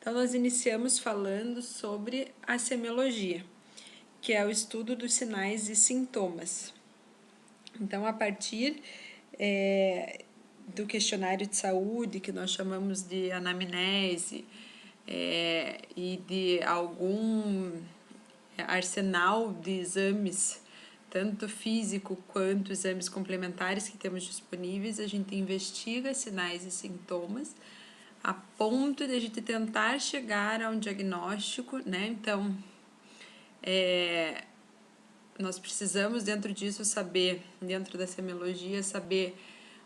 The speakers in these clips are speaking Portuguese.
Então, nós iniciamos falando sobre a semiologia, que é o estudo dos sinais e sintomas. Então, a partir do questionário de saúde, que nós chamamos de anamnese, e de algum arsenal de exames, tanto físico quanto exames complementares que temos disponíveis, a gente investiga sinais e sintomas a ponto de a gente tentar chegar a um diagnóstico, né? Então, nós precisamos dentro disso saber, dentro da semiologia, saber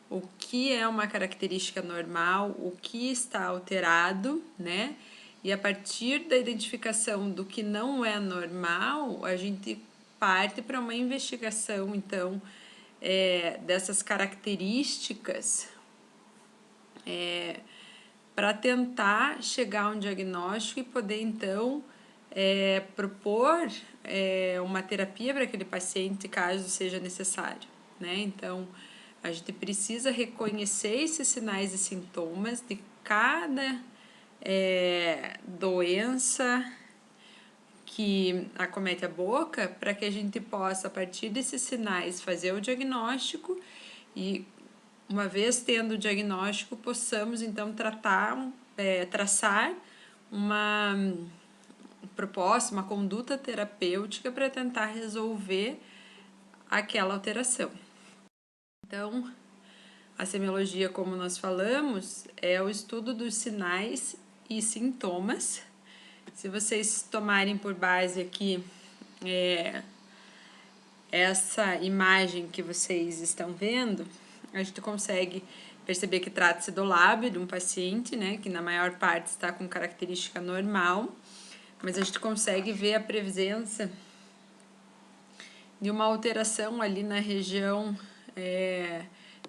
o que é uma característica normal, o que está alterado, né? E a partir da identificação do que não é normal, a gente parte para uma investigação, então, dessas características, para tentar chegar a um diagnóstico e poder, então, propor uma terapia para aquele paciente, caso seja necessário, né? Então, a gente precisa reconhecer esses sinais e sintomas de cada doença que acomete a boca, para que a gente possa, a partir desses sinais, fazer o diagnóstico e, uma vez tendo o diagnóstico, possamos então traçar uma proposta, uma conduta terapêutica para tentar resolver aquela alteração. Então, a semiologia, como nós falamos, é o estudo dos sinais e sintomas. Se vocês tomarem por base aqui essa imagem que vocês estão vendo, a gente consegue perceber que trata-se do lábio de um paciente, né, que na maior parte está com característica normal, mas a gente consegue ver a presença de uma alteração ali na região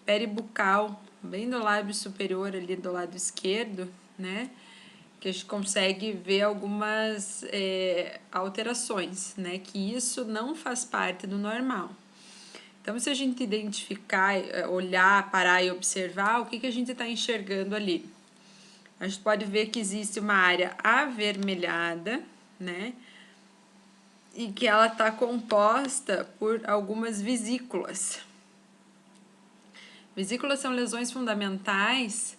peribucal, bem do lábio superior ali do lado esquerdo, né, que a gente consegue ver algumas alterações, né, que isso não faz parte do normal. Então, se a gente identificar, olhar, parar e observar, o que a gente está enxergando ali? A gente pode ver que existe uma área avermelhada, né, e que ela está composta por algumas vesículas. Vesículas são lesões fundamentais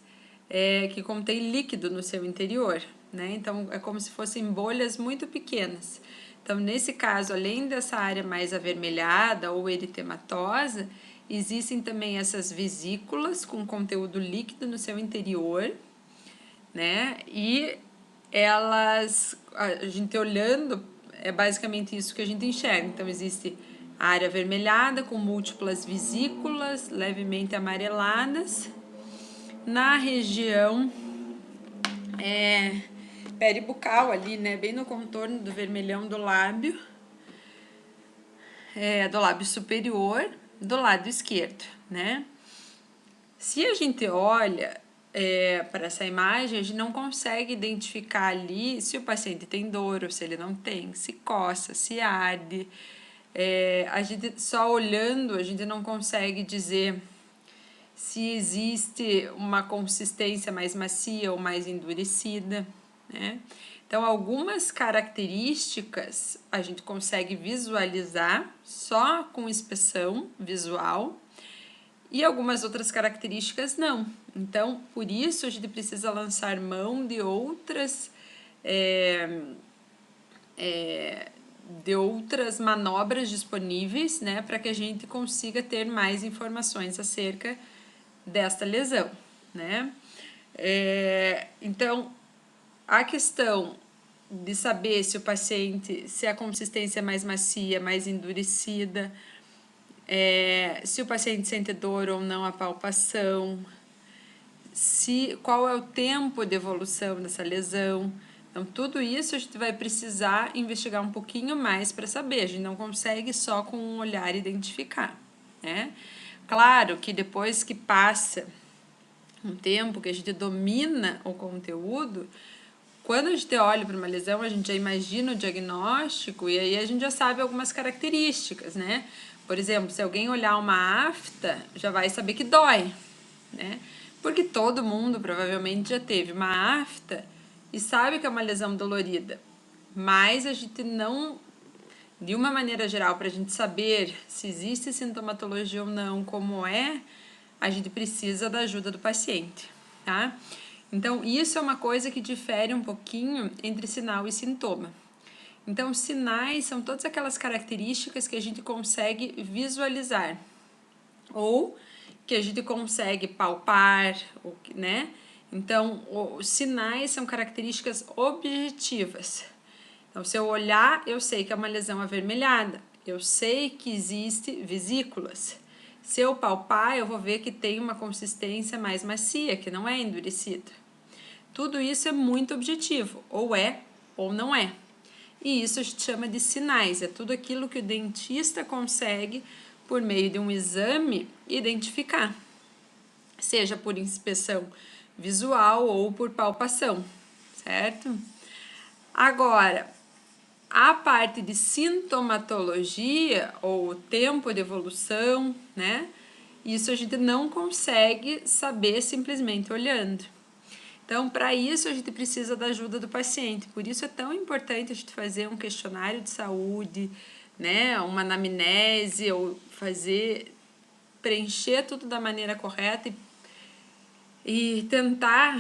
que contêm líquido no seu interior, né? Então, é como se fossem bolhas muito pequenas. Então, nesse caso, além dessa área mais avermelhada ou eritematosa, existem também essas vesículas com conteúdo líquido no seu interior, né? E elas, a gente olhando, é basicamente isso que a gente enxerga. Então, existe a área avermelhada com múltiplas vesículas levemente amareladas. Na região peribucal ali, né, bem no contorno do vermelhão do lábio superior, do lado esquerdo, né? Se a gente olha para essa imagem, a gente não consegue identificar ali se o paciente tem dor ou se ele não tem, se coça, se arde. A gente só olhando, a gente não consegue dizer se existe uma consistência mais macia ou mais endurecida, né? Então, algumas características a gente consegue visualizar só com inspeção visual e algumas outras características não. Então, por isso a gente precisa lançar mão de outras manobras disponíveis, né, para que a gente consiga ter mais informações acerca desta lesão, né? Então, a questão de saber se o paciente, se a consistência é mais macia, mais endurecida, se o paciente sente dor ou não a palpação, qual é o tempo de evolução dessa lesão. Então, tudo isso a gente vai precisar investigar um pouquinho mais para saber. A gente não consegue só com um olhar identificar, né? Claro que depois que passa um tempo, que a gente domina o conteúdo, quando a gente olha para uma lesão, a gente já imagina o diagnóstico e aí a gente já sabe algumas características, né? Por exemplo, se alguém olhar uma afta, já vai saber que dói, né? Porque todo mundo provavelmente já teve uma afta e sabe que é uma lesão dolorida, mas a gente não, de uma maneira geral, para a gente saber se existe sintomatologia ou não, como é, a gente precisa da ajuda do paciente, tá? Então, isso é uma coisa que difere um pouquinho entre sinal e sintoma. Então, sinais são todas aquelas características que a gente consegue visualizar ou que a gente consegue palpar, né? Então, os sinais são características objetivas. Então, se eu olhar, eu sei que é uma lesão avermelhada, eu sei que existe vesículas. Se eu palpar, eu vou ver que tem uma consistência mais macia, que não é endurecida. Tudo isso é muito objetivo, ou é ou não é. E isso a gente chama de sinais, é tudo aquilo que o dentista consegue, por meio de um exame, identificar, seja por inspeção visual ou por palpação, certo? Agora, a parte de sintomatologia ou o tempo de evolução, né? Isso a gente não consegue saber simplesmente olhando. Então, para isso, a gente precisa da ajuda do paciente. Por isso é tão importante a gente fazer um questionário de saúde, né? Uma anamnese, ou preencher tudo da maneira correta e tentar,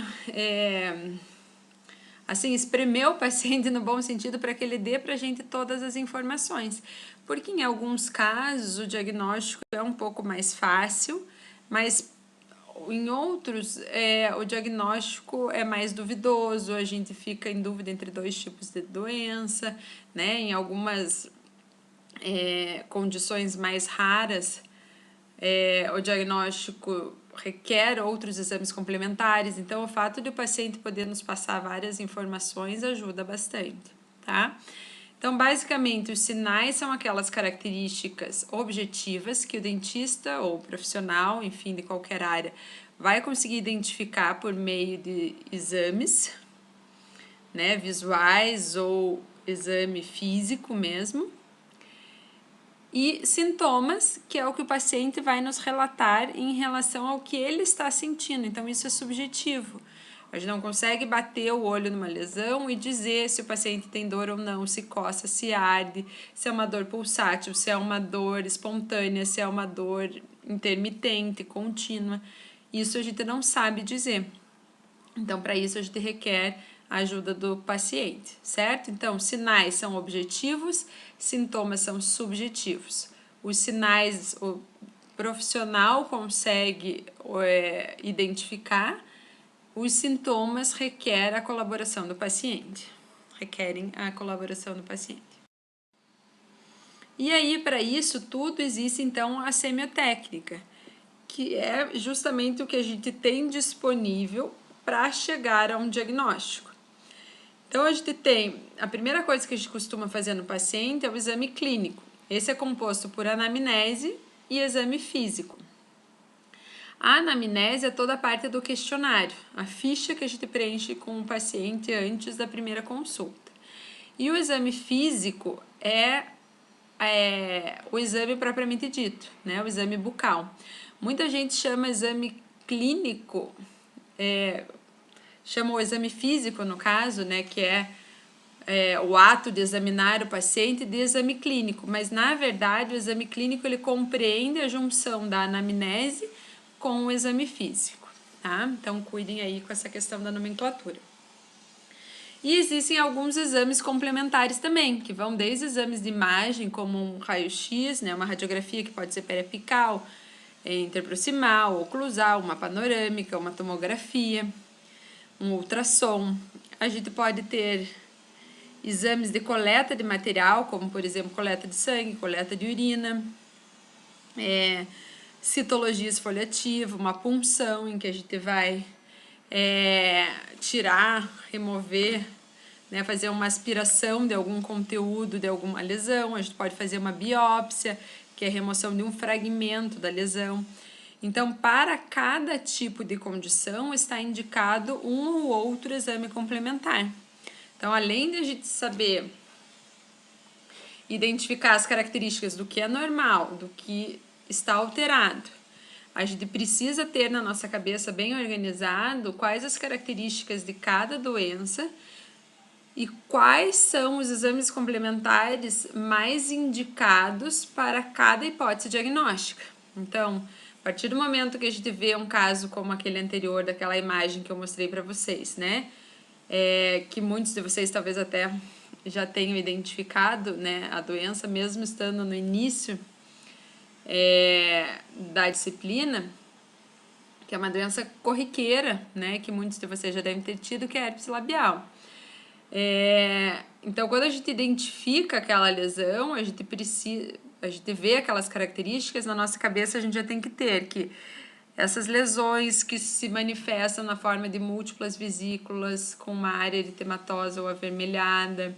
assim, espremer o paciente no bom sentido para que ele dê para a gente todas as informações. Porque em alguns casos o diagnóstico é um pouco mais fácil, mas em outros, o diagnóstico é mais duvidoso, a gente fica em dúvida entre dois tipos de doença, né? Em algumas condições mais raras, o diagnóstico requer outros exames complementares, então o fato de o paciente poder nos passar várias informações ajuda bastante, tá? Então, basicamente, os sinais são aquelas características objetivas que o dentista ou profissional, enfim, de qualquer área, vai conseguir identificar por meio de exames, né, visuais ou exame físico mesmo. E sintomas, que é o que o paciente vai nos relatar em relação ao que ele está sentindo. Então, isso é subjetivo. A gente não consegue bater o olho numa lesão e dizer se o paciente tem dor ou não, se coça, se arde, se é uma dor pulsátil, se é uma dor espontânea, se é uma dor intermitente, contínua. Isso a gente não sabe dizer. Então, para isso, a gente requer a ajuda do paciente, certo? Então, sinais são objetivos, sintomas são subjetivos. Os sinais, o profissional consegue identificar, os sintomas requerem a colaboração do paciente. Requerem a colaboração do paciente. E aí, para isso tudo, existe então a semiotécnica, que é justamente o que a gente tem disponível para chegar a um diagnóstico. Então, a gente tem, a primeira coisa que a gente costuma fazer no paciente é o exame clínico. Esse é composto por anamnese e exame físico. A anamnese é toda a parte do questionário, a ficha que a gente preenche com o paciente antes da primeira consulta. E o exame físico é o exame propriamente dito, né? O exame bucal. Muita gente chama exame clínico, chama o exame físico, no caso, né? Que é o ato de examinar o paciente de exame clínico, mas na verdade o exame clínico ele compreende a junção da anamnese com o exame físico, tá? Então cuidem aí com essa questão da nomenclatura. E existem alguns exames complementares também, que vão desde exames de imagem, como um raio-x, né, uma radiografia que pode ser periapical, interproximal, oclusal, uma panorâmica, uma tomografia, um ultrassom. A gente pode ter exames de coleta de material, como por exemplo coleta de sangue, coleta de urina, citologia esfoliativa, uma punção em que a gente vai tirar, remover, né, fazer uma aspiração de algum conteúdo de alguma lesão. A gente pode fazer uma biópsia, que é a remoção de um fragmento da lesão. Então, para cada tipo de condição, está indicado um ou outro exame complementar. Então, além de a gente saber identificar as características do que é normal, do que está alterado, A gente precisa ter na nossa cabeça bem organizado quais as características de cada doença e quais são os exames complementares mais indicados para cada hipótese diagnóstica. Então, a partir do momento que a gente vê um caso como aquele anterior, daquela imagem que eu mostrei para vocês, né? Que muitos de vocês talvez até já tenham identificado, né, a doença, mesmo estando no início da disciplina, que é uma doença corriqueira, né, que muitos de vocês já devem ter tido, que é a herpes labial. Então, quando a gente identifica aquela lesão, a gente vê aquelas características, na nossa cabeça a gente já tem que ter que essas lesões que se manifestam na forma de múltiplas vesículas com uma área eritematosa ou avermelhada,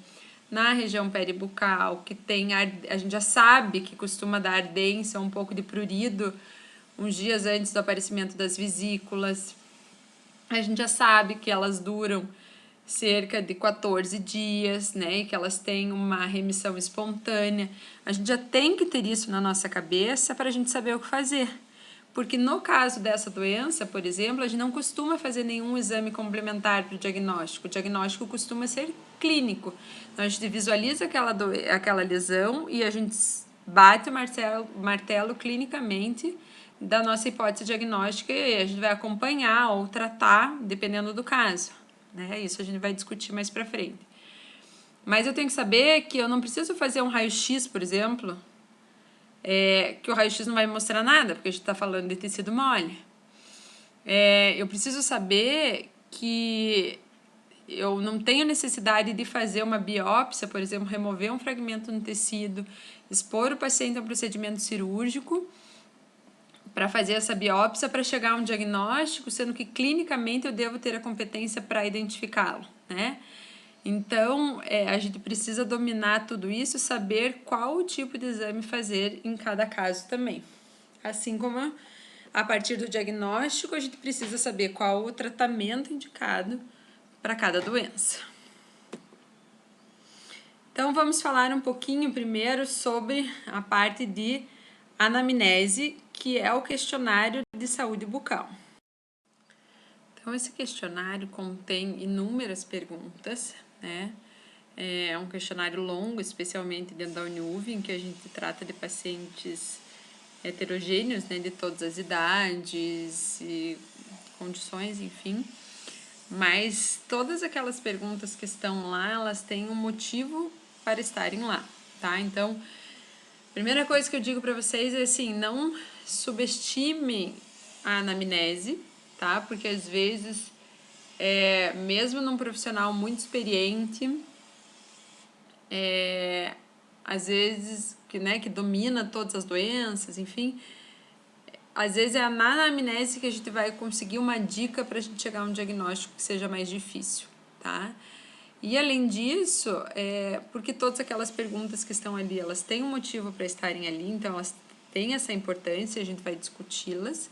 na região peribucal, que tem a gente já sabe que costuma dar ardência, um pouco de prurido uns dias antes do aparecimento das vesículas. A gente já sabe que elas duram cerca de 14 dias, né, e que elas têm uma remissão espontânea. A gente já tem que ter isso na nossa cabeça para a gente saber o que fazer. Porque no caso dessa doença, por exemplo, a gente não costuma fazer nenhum exame complementar para o diagnóstico. O diagnóstico costuma ser clínico. Então, a gente visualiza aquela lesão e a gente bate o martelo clinicamente da nossa hipótese diagnóstica e a gente vai acompanhar ou tratar, dependendo do caso. Né? Isso a gente vai discutir mais para frente. Mas eu tenho que saber que eu não preciso fazer um raio-x, por exemplo, que o raio-x não vai me mostrar nada, porque a gente está falando de tecido mole. Eu preciso saber que eu não tenho necessidade de fazer uma biópsia, por exemplo, remover um fragmento no tecido, expor o paciente a um procedimento cirúrgico para fazer essa biópsia para chegar a um diagnóstico, sendo que clinicamente eu devo ter a competência para identificá-lo, né? Então, a gente precisa dominar tudo isso, saber qual o tipo de exame fazer em cada caso também. Assim como a partir do diagnóstico, a gente precisa saber qual o tratamento indicado para cada doença. Então, vamos falar um pouquinho primeiro sobre a parte de anamnese, que é o questionário de saúde bucal. Então, esse questionário contém inúmeras perguntas, né? É um questionário longo, especialmente dentro da Uniuv, em que a gente trata de pacientes heterogêneos, né, de todas as idades e condições, enfim. Mas todas aquelas perguntas que estão lá, elas têm um motivo para estarem lá, tá? Então, a primeira coisa que eu digo para vocês é assim, não subestimem a anamnese, tá? Porque às vezes, mesmo num profissional muito experiente, às vezes que domina todas as doenças, enfim, às vezes é na anamnese que a gente vai conseguir uma dica para a gente chegar a um diagnóstico que seja mais difícil, tá? E além disso, porque todas aquelas perguntas que estão ali, elas têm um motivo para estarem ali, então elas têm essa importância, a gente vai discuti-las.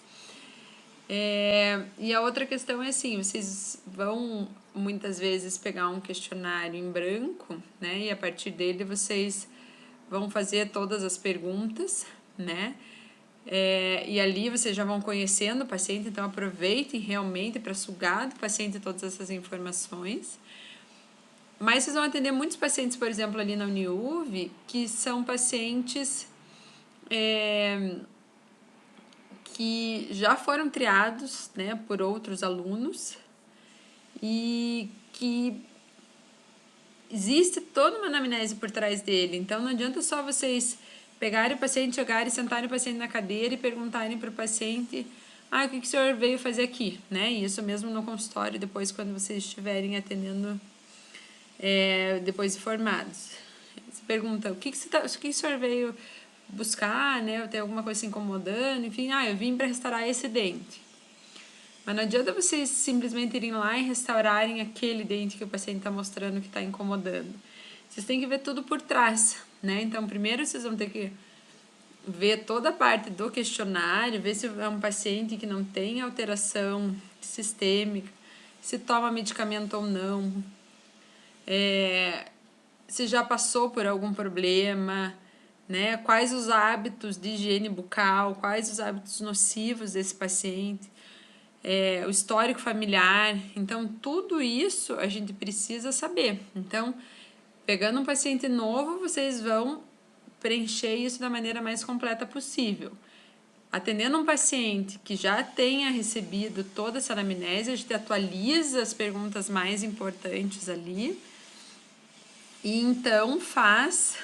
E a outra questão é assim, vocês vão muitas vezes pegar um questionário em branco, né? E a partir dele vocês vão fazer todas as perguntas, né? E ali vocês já vão conhecendo o paciente, então aproveitem realmente para sugar do paciente todas essas informações. Mas vocês vão atender muitos pacientes, por exemplo, ali na Uniuv, que são pacientes que já foram triados, né, por outros alunos e que existe toda uma anamnese por trás dele. Então, não adianta só vocês pegarem o paciente, chegarem, sentarem o paciente na cadeira e perguntarem para o paciente o que o senhor veio fazer aqui, né? Isso mesmo no consultório, depois quando vocês estiverem atendendo depois de formados. Você pergunta, o que o senhor veio buscar, né? Tem alguma coisa se incomodando, enfim, eu vim para restaurar esse dente. Mas não adianta vocês simplesmente irem lá e restaurarem aquele dente que o paciente está mostrando que está incomodando. Vocês têm que ver tudo por trás, né? Então, primeiro vocês vão ter que ver toda a parte do questionário, ver se é um paciente que não tem alteração sistêmica, se toma medicamento ou não, se já passou por algum problema, né? Quais os hábitos de higiene bucal, quais os hábitos nocivos desse paciente, o histórico familiar. Então, tudo isso a gente precisa saber. Então, pegando um paciente novo, vocês vão preencher isso da maneira mais completa possível. Atendendo um paciente que já tenha recebido toda essa anamnese, a gente atualiza as perguntas mais importantes ali e então faz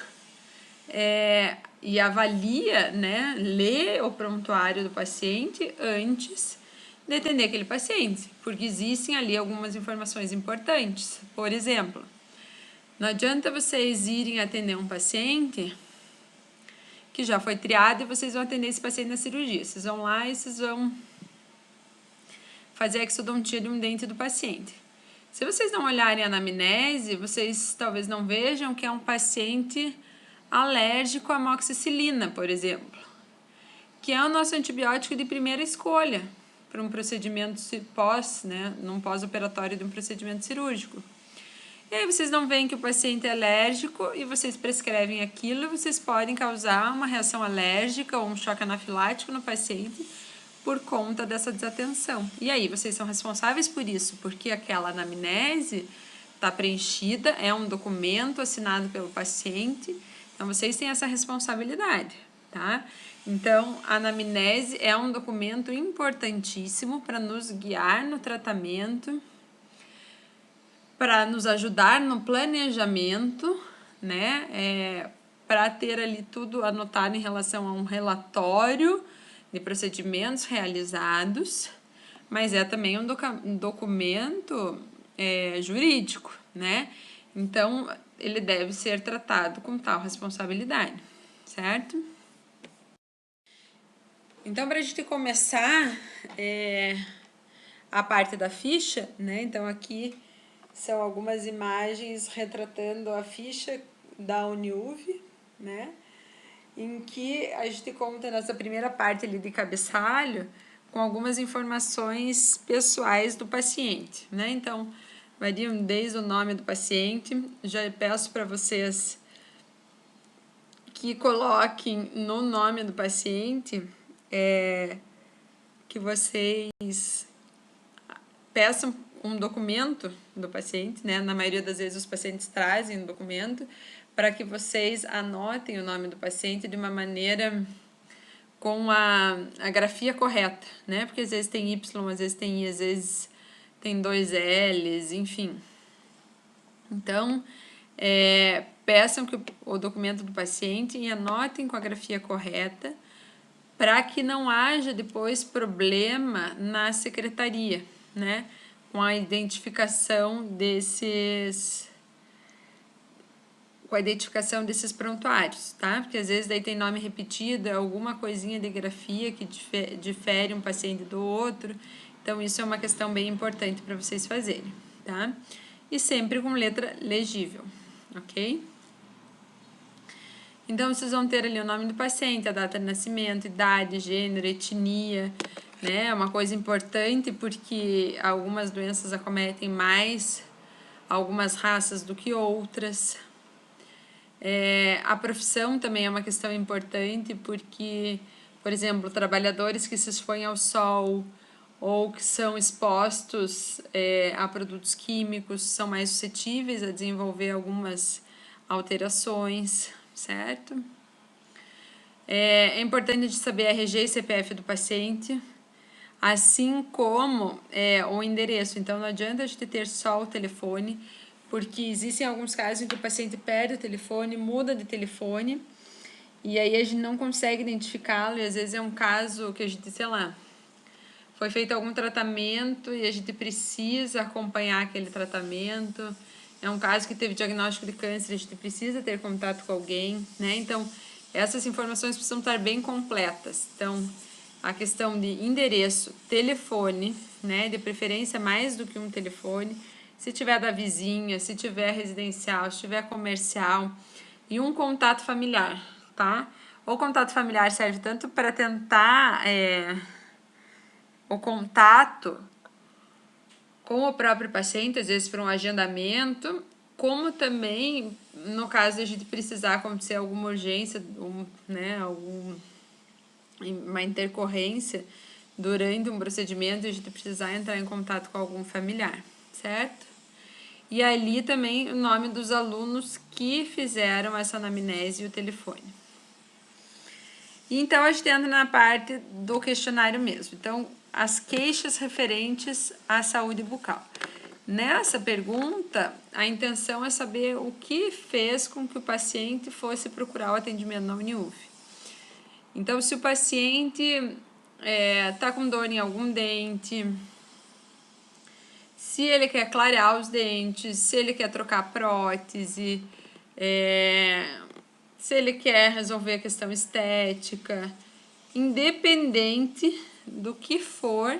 e avalia, né, lê o prontuário do paciente antes de atender aquele paciente, porque existem ali algumas informações importantes. Por exemplo, não adianta vocês irem atender um paciente que já foi triado e vocês vão atender esse paciente na cirurgia. Vocês vão lá e vocês vão fazer a exodontia de um dente do paciente. Se vocês não olharem a anamnese, vocês talvez não vejam que é um paciente alérgico à amoxicilina, por exemplo, que é o nosso antibiótico de primeira escolha para um procedimento num pós-operatório de um procedimento cirúrgico. E aí vocês não veem que o paciente é alérgico e vocês prescrevem aquilo, vocês podem causar uma reação alérgica ou um choque anafilático no paciente por conta dessa desatenção. E aí vocês são responsáveis por isso, porque aquela anamnese está preenchida, é um documento assinado pelo paciente, então vocês têm essa responsabilidade, tá? Então, a anamnese é um documento importantíssimo para nos guiar no tratamento, para nos ajudar no planejamento, né? Para ter ali tudo anotado em relação a um relatório de procedimentos realizados, mas é também um documento jurídico, né? Então, ele deve ser tratado com tal responsabilidade, certo? Então, para a gente começar a parte da ficha, né? Então, aqui são algumas imagens retratando a ficha da Uniuv, né? Em que a gente conta nessa primeira parte ali de cabeçalho com algumas informações pessoais do paciente, né? Então, variam desde o nome do paciente. Já peço para vocês que coloquem no nome do paciente que vocês peçam um documento do paciente, né? Na maioria das vezes os pacientes trazem um documento para que vocês anotem o nome do paciente de uma maneira com a grafia correta, né? Porque às vezes tem Y, às vezes tem I, às vezes tem 2 L's, enfim. Então, peçam que o documento do paciente e anotem com a grafia correta para que não haja depois problema na secretaria, né? Com a identificação desses prontuários, tá? Porque às vezes daí tem nome repetido, alguma coisinha de grafia que difere um paciente do outro. Então, isso é uma questão bem importante para vocês fazerem, tá? E sempre com letra legível, ok? Então, vocês vão ter ali o nome do paciente, a data de nascimento, idade, gênero, etnia, né? É uma coisa importante porque algumas doenças acometem mais algumas raças do que outras. A profissão também é uma questão importante porque, por exemplo, trabalhadores que se expõem ao sol ou que são expostos a produtos químicos são mais suscetíveis a desenvolver algumas alterações, certo? É importante de saber RG e CPF do paciente, assim como o endereço. Então, não adianta a gente ter só o telefone, porque existem alguns casos em que o paciente perde o telefone, muda de telefone, e aí a gente não consegue identificá-lo, e às vezes é um caso que a gente, sei lá, foi feito algum tratamento e a gente precisa acompanhar aquele tratamento, é um caso que teve diagnóstico de câncer, a gente precisa ter contato com alguém, né? Então, essas informações precisam estar bem completas. Então, a questão de endereço, telefone, né? De preferência mais do que um telefone. Se tiver da vizinha, se tiver residencial, se tiver comercial. E um contato familiar, tá? O contato familiar serve tanto para tentar o contato com o próprio paciente, às vezes para um agendamento, como também, no caso de a gente precisar acontecer alguma urgência, né, uma intercorrência durante um procedimento, a gente precisar entrar em contato com algum familiar, certo? E ali também o nome dos alunos que fizeram essa anamnese e o telefone. E então a gente entra na parte do questionário mesmo. Então, as queixas referentes à saúde bucal. Nessa pergunta, a intenção é saber o que fez com que o paciente fosse procurar o atendimento na Uniuv. Então, se o paciente está com dor em algum dente, se ele quer clarear os dentes, se ele quer trocar prótese, se ele quer resolver a questão estética, independente do que for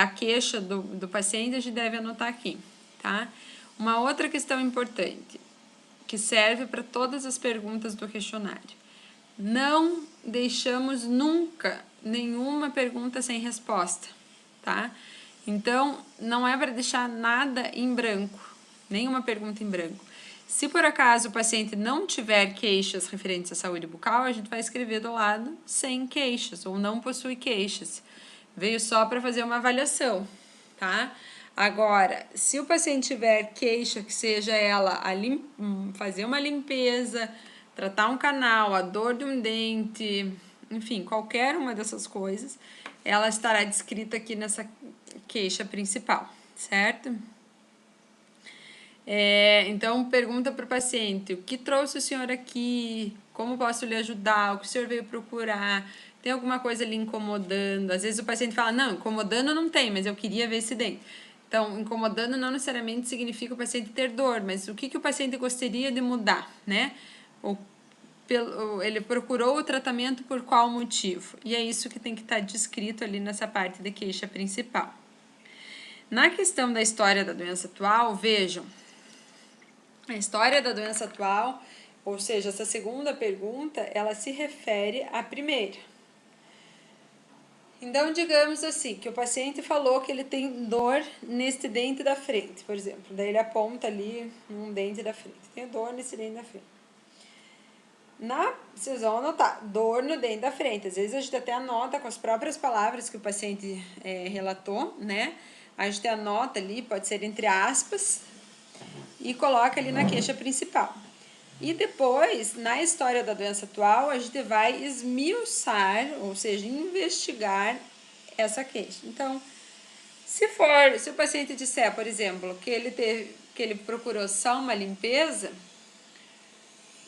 a queixa do paciente, a gente deve anotar aqui, tá? Uma outra questão importante, que serve para todas as perguntas do questionário. Não deixamos nunca nenhuma pergunta sem resposta, tá? Então, não é para deixar nada em branco, nenhuma pergunta em branco. Se por acaso o paciente não tiver queixas referentes à saúde bucal, a gente vai escrever do lado sem queixas ou não possui queixas. Veio só para fazer uma avaliação, tá? Agora, se o paciente tiver queixa, que seja ela fazer uma limpeza, tratar um canal, a dor de um dente, enfim, qualquer uma dessas coisas, ela estará descrita aqui nessa queixa principal, certo? Então, pergunta para o paciente: o que trouxe o senhor aqui? Como posso lhe ajudar? O que o senhor veio procurar? Tem alguma coisa lhe incomodando? Às vezes o paciente fala: não, incomodando não tem, mas eu queria ver esse dente. Então, incomodando não necessariamente significa o paciente ter dor, mas o que o paciente gostaria de mudar, né? Ele procurou o tratamento por qual motivo? E é isso que tem que estar descrito ali nessa parte de queixa principal. Na questão da história da doença atual, vejam, a história da doença atual, ou seja, essa segunda pergunta, ela se refere à primeira. Então, digamos assim, que o paciente falou que ele tem dor neste dente da frente, por exemplo. Daí ele aponta ali um dente da frente. Tem dor nesse dente da frente. Vocês vão anotar, dor no dente da frente. Às vezes a gente até anota com as próprias palavras que o paciente relatou, né? A gente anota ali, pode ser entre aspas, e coloca ali na queixa principal. E depois, na história da doença atual, a gente vai esmiuçar, ou seja, investigar essa queixa. Então, se o paciente disser, por exemplo, que ele procurou só uma limpeza,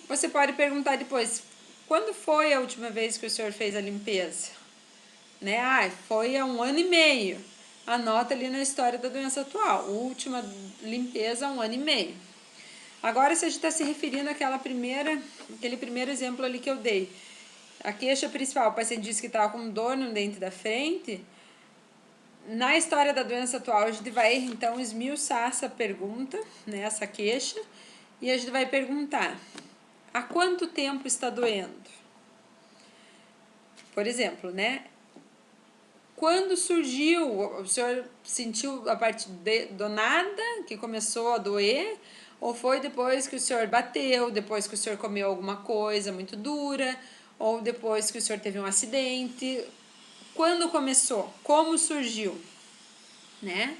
você pode perguntar depois: quando foi a última vez que o senhor fez a limpeza? Né? Foi há 1 ano e meio. Anota ali na história da doença atual, última limpeza há 1 ano e meio. Agora, se a gente está se referindo àquele primeiro exemplo ali que eu dei, a queixa principal, o paciente disse que estava com dor no dente da frente, na história da doença atual, a gente vai então esmiuçar essa pergunta, né, essa queixa, e a gente vai perguntar: há quanto tempo está doendo? Por exemplo, né? Quando surgiu, o senhor sentiu a partir do nada que começou a doer? Ou foi depois que o senhor bateu, depois que o senhor comeu alguma coisa muito dura, ou depois que o senhor teve um acidente? Quando começou? Como surgiu? Né?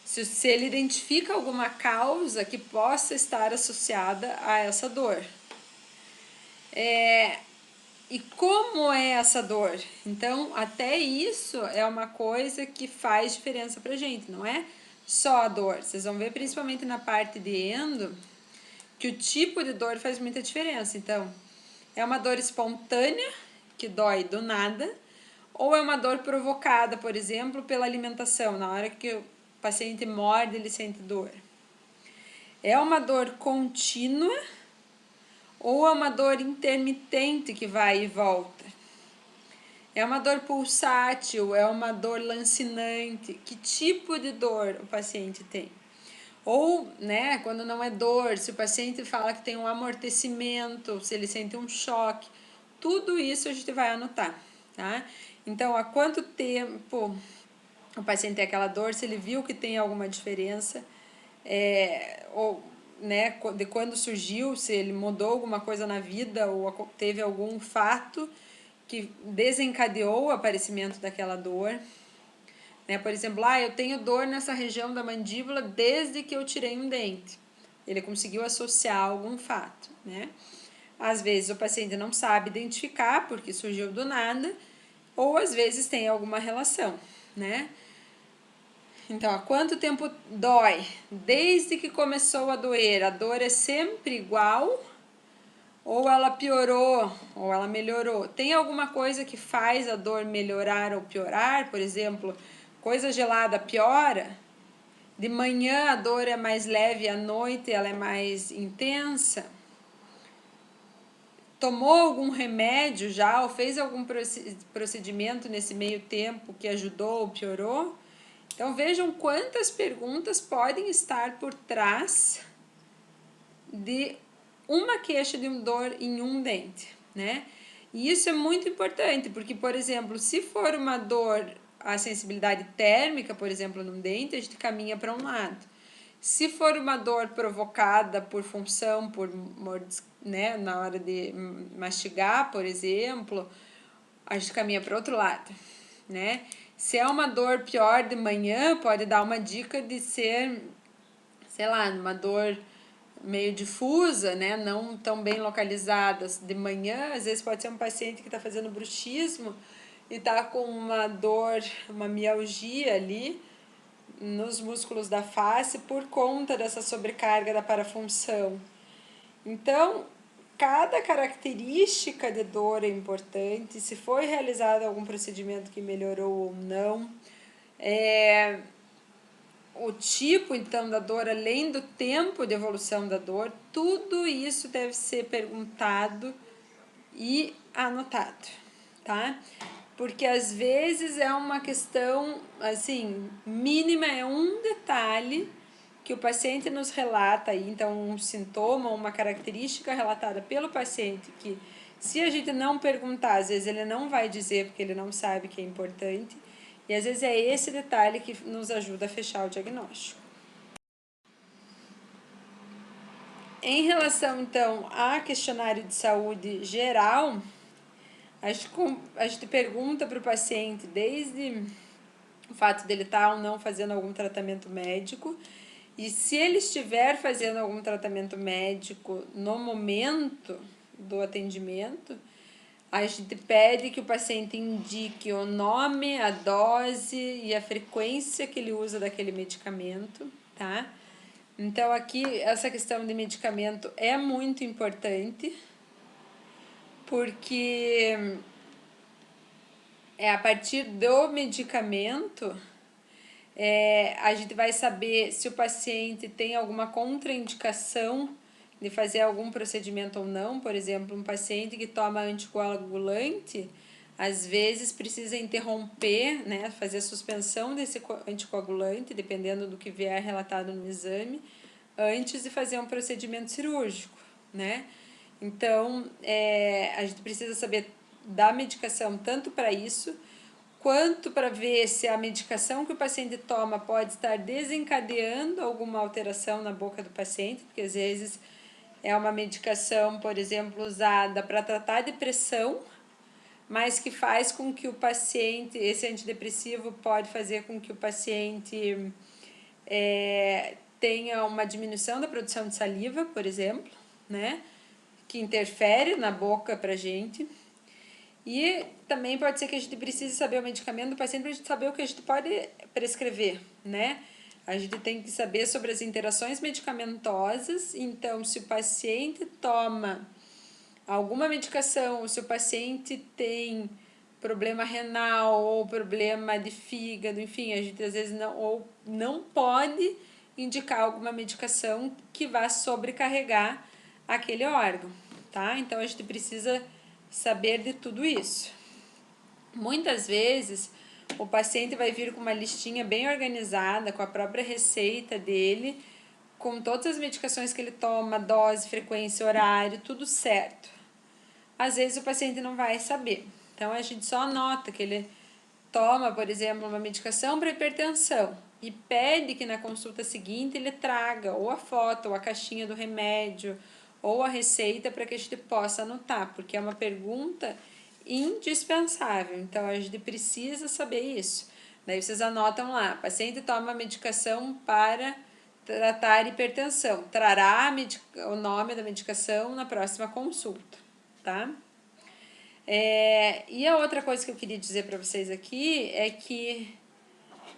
Se ele identifica alguma causa que possa estar associada a essa dor. E como é essa dor? Então, até isso é uma coisa que faz diferença pra gente, não é só a dor. Vocês vão ver principalmente na parte de endo que o tipo de dor faz muita diferença. Então, é uma dor espontânea, que dói do nada, ou é uma dor provocada, por exemplo, pela alimentação. Na hora que o paciente morde, ele sente dor. É uma dor contínua ou é uma dor intermitente que vai e volta? É uma dor pulsátil, é uma dor lancinante? Que tipo de dor o paciente tem? Ou, né, quando não é dor, se o paciente fala que tem um amortecimento, se ele sente um choque, tudo isso a gente vai anotar, tá? Então, há quanto tempo o paciente tem aquela dor, se ele viu que tem alguma diferença, ou, né, de quando surgiu, se ele mudou alguma coisa na vida ou teve algum fato que desencadeou o aparecimento daquela dor. Né? Por exemplo, eu tenho dor nessa região da mandíbula desde que eu tirei um dente. Ele conseguiu associar algum fato, né? Às vezes o paciente não sabe identificar porque surgiu do nada, ou às vezes tem alguma relação, né? Então, há quanto tempo dói? Desde que começou a doer, a dor é sempre igual? Ou ela piorou, ou ela melhorou? Tem alguma coisa que faz a dor melhorar ou piorar? Por exemplo, coisa gelada piora? De manhã a dor é mais leve, à noite ela é mais intensa? Tomou algum remédio já ou fez algum procedimento nesse meio tempo que ajudou ou piorou? Então vejam quantas perguntas podem estar por trás de uma queixa de dor em um dente, né? E isso é muito importante, porque, por exemplo, se for uma dor, a sensibilidade térmica, por exemplo, num dente, a gente caminha para um lado. Se for uma dor provocada por função, né, na hora de mastigar, por exemplo, a gente caminha para outro lado, né? Se é uma dor pior de manhã, pode dar uma dica de ser, sei lá, uma dor meio difusa, né? Não tão bem localizada de manhã. Às vezes pode ser um paciente que está fazendo bruxismo e está com uma dor, uma mialgia ali nos músculos da face por conta dessa sobrecarga da parafunção. Então, cada característica de dor é importante, se foi realizado algum procedimento que melhorou ou não. O tipo, então, da dor, além do tempo de evolução da dor, tudo isso deve ser perguntado e anotado, tá? Porque às vezes é uma questão, assim, mínima, é um detalhe que o paciente nos relata aí, então um sintoma, uma característica relatada pelo paciente que se a gente não perguntar, às vezes ele não vai dizer porque ele não sabe que é importante, e às vezes é esse detalhe que nos ajuda a fechar o diagnóstico. Em relação, então, a questionário de saúde geral, a gente pergunta para o paciente desde o fato dele estar ou não fazendo algum tratamento médico, e se ele estiver fazendo algum tratamento médico no momento do atendimento, a gente pede que o paciente indique o nome, a dose e a frequência que ele usa daquele medicamento, tá? Então, aqui, essa questão de medicamento é muito importante, porque a partir do medicamento, a gente vai saber se o paciente tem alguma contraindicação de fazer algum procedimento ou não. Por exemplo, um paciente que toma anticoagulante, às vezes precisa interromper, né, fazer suspensão desse anticoagulante, dependendo do que vier relatado no exame, antes de fazer um procedimento cirúrgico, né? Então, a gente precisa saber da medicação tanto para isso, quanto para ver se a medicação que o paciente toma pode estar desencadeando alguma alteração na boca do paciente, porque às vezes é uma medicação, por exemplo, usada para tratar depressão, mas que faz com que o paciente, esse antidepressivo pode fazer com que o paciente tenha uma diminuição da produção de saliva, por exemplo, né? Que interfere na boca para a gente. E também pode ser que a gente precise saber o medicamento do paciente para a gente saber o que a gente pode prescrever, né? A gente tem que saber sobre as interações medicamentosas. Então, se o paciente toma alguma medicação, se o paciente tem problema renal ou problema de fígado, enfim, a gente às vezes não pode indicar alguma medicação que vá sobrecarregar aquele órgão, tá? Então, a gente precisa saber de tudo isso. Muitas vezes, o paciente vai vir com uma listinha bem organizada, com a própria receita dele, com todas as medicações que ele toma, dose, frequência, horário, tudo certo. Às vezes, o paciente não vai saber. Então, a gente só nota que ele toma, por exemplo, uma medicação para hipertensão. e pede que na consulta seguinte ele traga ou a foto, ou a caixinha do remédio, ou a receita para que a gente possa anotar, porque é uma pergunta indispensável, então a gente precisa saber isso. Daí vocês anotam lá, paciente toma medicação para tratar hipertensão, trará o nome da medicação na próxima consulta, tá? E a outra coisa que eu queria dizer para vocês aqui é que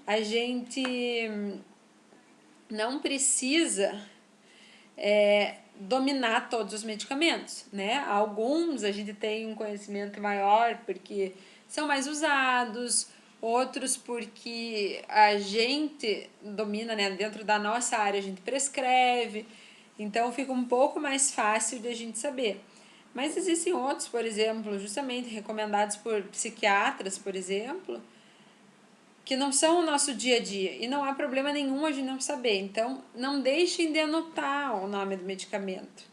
a gente não precisa dominar todos os medicamentos, né? Alguns a gente tem um conhecimento maior porque são mais usados, outros porque a gente domina, né? Dentro da nossa área a gente prescreve, então fica um pouco mais fácil de a gente saber. Mas existem outros, por exemplo, justamente recomendados por psiquiatras, por exemplo, que não são o nosso dia a dia e não há problema nenhum a gente não saber. Então, não deixem de anotar o nome do medicamento.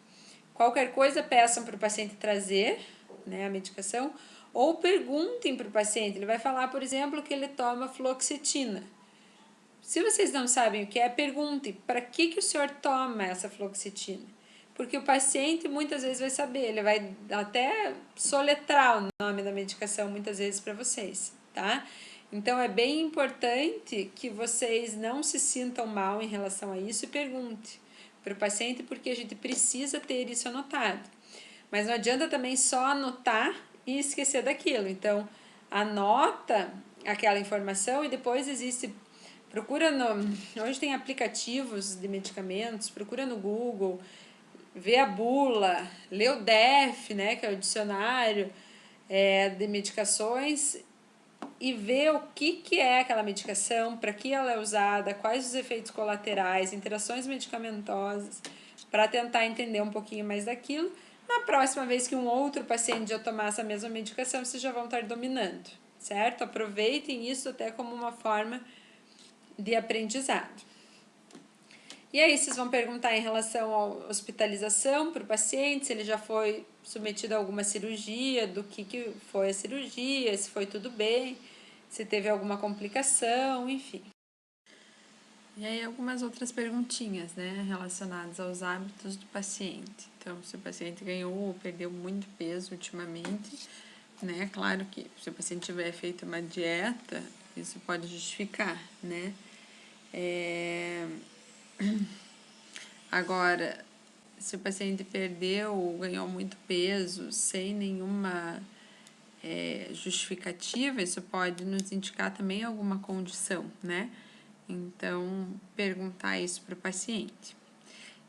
Qualquer coisa, peçam para o paciente trazer, né, a medicação, ou perguntem para o paciente. Ele vai falar, por exemplo, que ele toma fluoxetina. Se vocês não sabem o que é, perguntem para que o senhor toma essa fluoxetina. Porque o paciente muitas vezes vai saber, ele vai até soletrar o nome da medicação muitas vezes para vocês, tá? Então é bem importante que vocês não se sintam mal em relação a isso e pergunte para o paciente, porque a gente precisa ter isso anotado. Mas não adianta também só anotar e esquecer daquilo. Então, anota aquela informação e depois existe... Hoje tem aplicativos de medicamentos, procura no Google, vê a bula, lê o DEF, né, que é o dicionário de medicações, e vê o que é aquela medicação, para que ela é usada, quais os efeitos colaterais, interações medicamentosas, para tentar entender um pouquinho mais daquilo. Na próxima vez que um outro paciente já tomar essa mesma medicação, vocês já vão estar dominando, certo? Aproveitem isso até como uma forma de aprendizado. E aí vocês vão perguntar em relação à hospitalização para o paciente, se ele já foi submetido a alguma cirurgia, do que foi a cirurgia, se foi tudo bem, se teve alguma complicação, enfim. E aí algumas outras perguntinhas, né, relacionadas aos hábitos do paciente. Então, se o paciente ganhou ou perdeu muito peso ultimamente, né, claro que se o paciente tiver feito uma dieta, isso pode justificar, né. Agora, se o paciente perdeu ou ganhou muito peso sem nenhuma justificativa, isso pode nos indicar também alguma condição, né? Então, perguntar isso para o paciente.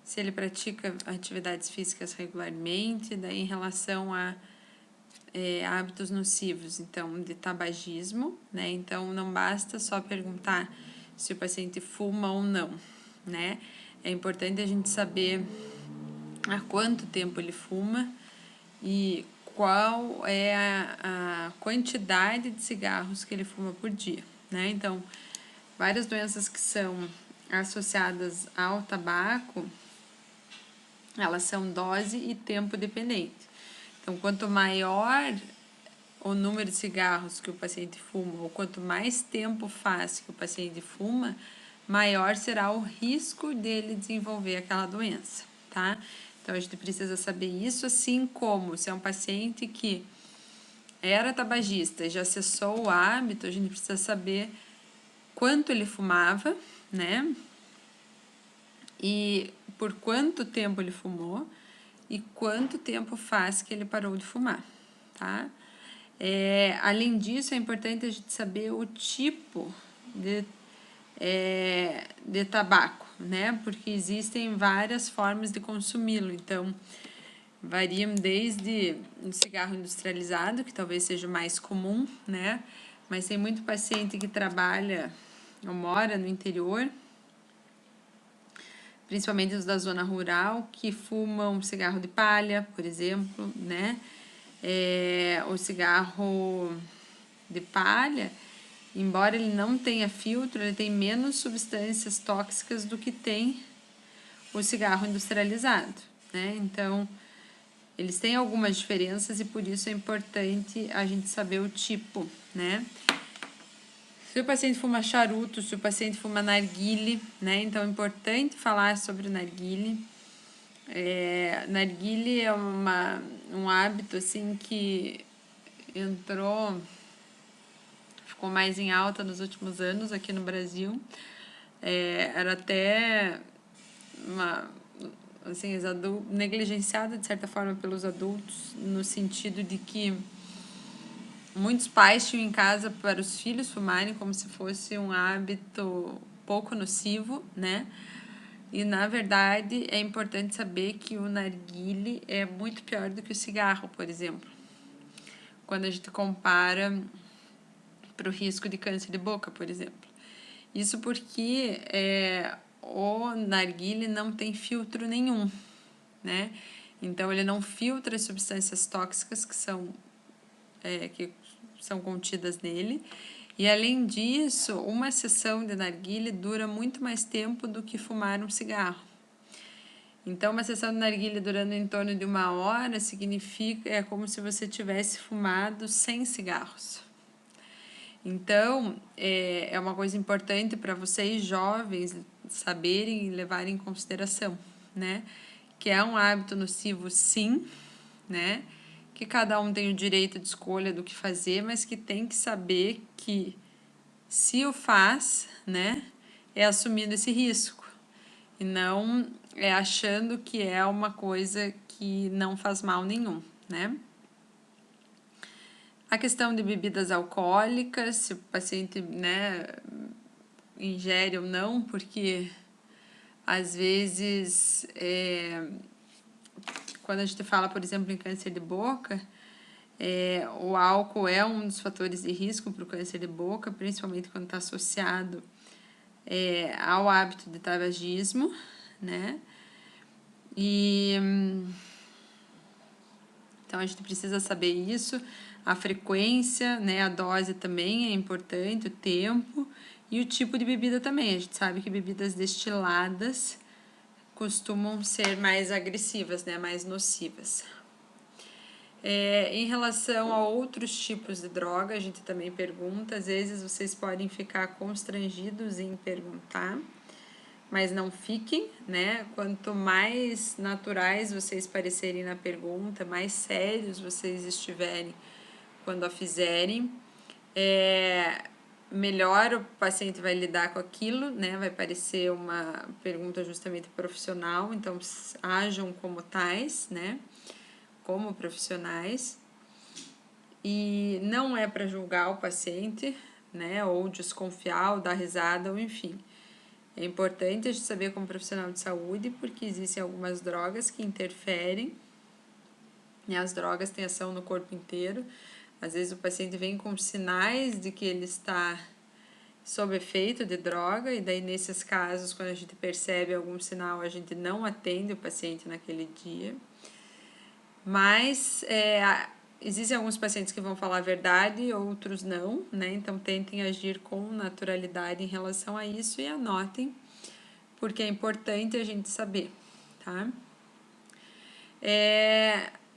Se ele pratica atividades físicas regularmente, daí em relação a hábitos nocivos, então, de tabagismo, né? Então, não basta só perguntar se o paciente fuma ou não, né? É importante a gente saber há quanto tempo ele fuma e qual é a quantidade de cigarros que ele fuma por dia, né? Então, várias doenças que são associadas ao tabaco, elas são dose e tempo dependente. Então, quanto maior o número de cigarros que o paciente fuma, ou quanto mais tempo faz que o paciente fuma, maior será o risco dele desenvolver aquela doença, tá? Então, a gente precisa saber isso, assim como se é um paciente que era tabagista e já cessou o hábito, a gente precisa saber quanto ele fumava, né? E por quanto tempo ele fumou e quanto tempo faz que ele parou de fumar, tá? Além disso, é importante a gente saber o tipo de tabaco, né? Porque existem várias formas de consumi-lo. Então, variam desde um cigarro industrializado, que talvez seja o mais comum, né? Mas tem muito paciente que trabalha ou mora no interior, principalmente os da zona rural, que fumam cigarro de palha, por exemplo, né? O cigarro de palha, embora ele não tenha filtro, ele tem menos substâncias tóxicas do que tem o cigarro industrializado, né? Então, eles têm algumas diferenças e por isso é importante a gente saber o tipo, né? Se o paciente fuma charuto, se o paciente fuma narguile, né? Então é importante falar sobre o narguile. Narguile é um hábito assim que ficou mais em alta nos últimos anos aqui no Brasil. Era até assim, negligenciada de certa forma pelos adultos, no sentido de que muitos pais tinham em casa para os filhos fumarem como se fosse um hábito pouco nocivo, né? E, na verdade, é importante saber que o narguile é muito pior do que o cigarro, por exemplo. Quando a gente compara para o risco de câncer de boca, por exemplo. Isso porque o narguile não tem filtro nenhum, né? Então, ele não filtra as substâncias tóxicas que são contidas nele. E, além disso, uma sessão de narguile dura muito mais tempo do que fumar um cigarro. Então, uma sessão de narguilé durando em torno de 1 hora é como se você tivesse fumado 100 cigarros. Então, é uma coisa importante para vocês jovens saberem e levarem em consideração, né? Que é um hábito nocivo, sim, né? Que cada um tem o direito de escolha do que fazer, mas que tem que saber que se o faz, né? É assumindo esse risco. E não achando que é uma coisa que não faz mal nenhum, né? A questão de bebidas alcoólicas, se o paciente, né, ingere ou não, porque às vezes, quando a gente fala, por exemplo, em câncer de boca, o álcool é um dos fatores de risco para o câncer de boca, principalmente quando está associado ao hábito de tabagismo, né? Então, a gente precisa saber isso, a frequência, né, a dose também é importante, o tempo e o tipo de bebida também. A gente sabe que bebidas destiladas costumam ser mais agressivas, né, mais nocivas. Em relação a outros tipos de droga, a gente também pergunta, às vezes vocês podem ficar constrangidos em perguntar, mas não fiquem, né? Quanto mais naturais vocês parecerem na pergunta, mais sérios vocês estiverem quando a fizerem, melhor o paciente vai lidar com aquilo, né? Vai parecer uma pergunta justamente profissional, então ajam como tais, né? Como profissionais. E não é para julgar o paciente, né? Ou desconfiar, ou dar risada, ou enfim. É importante a gente saber como profissional de saúde, porque existem algumas drogas que interferem, e as drogas têm ação no corpo inteiro. Às vezes o paciente vem com sinais de que ele está sob efeito de droga, e daí nesses casos, quando a gente percebe algum sinal, a gente não atende o paciente naquele dia. Mas existem alguns pacientes que vão falar a verdade, outros não, né? Então tentem agir com naturalidade em relação a isso e anotem, porque é importante a gente saber, tá?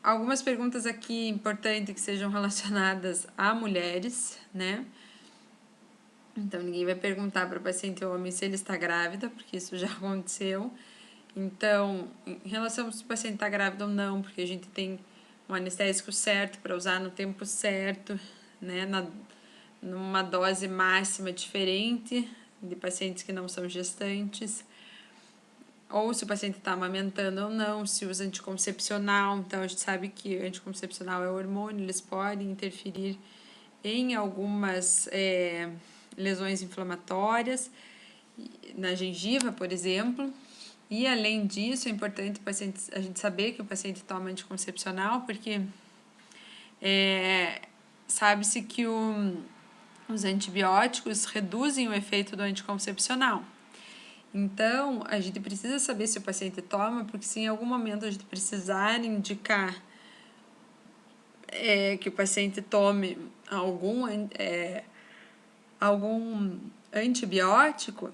Algumas perguntas aqui importantes que sejam relacionadas a mulheres, né? Então, ninguém vai perguntar para o paciente homem se ele está grávida, porque isso já aconteceu. Então, em relação se o paciente está grávida ou não, porque a gente tem um anestésico certo para usar no tempo certo, né? Numa dose máxima diferente de pacientes que não são gestantes, ou se o paciente está amamentando ou não, se usa anticoncepcional. Então, a gente sabe que anticoncepcional é hormônio, eles podem interferir em algumas lesões inflamatórias, na gengiva, por exemplo. E, além disso, é importante a gente saber que o paciente toma anticoncepcional, porque sabe-se que os antibióticos reduzem o efeito do anticoncepcional. Então, a gente precisa saber se o paciente toma, porque se em algum momento a gente precisar indicar que o paciente tome algum antibiótico,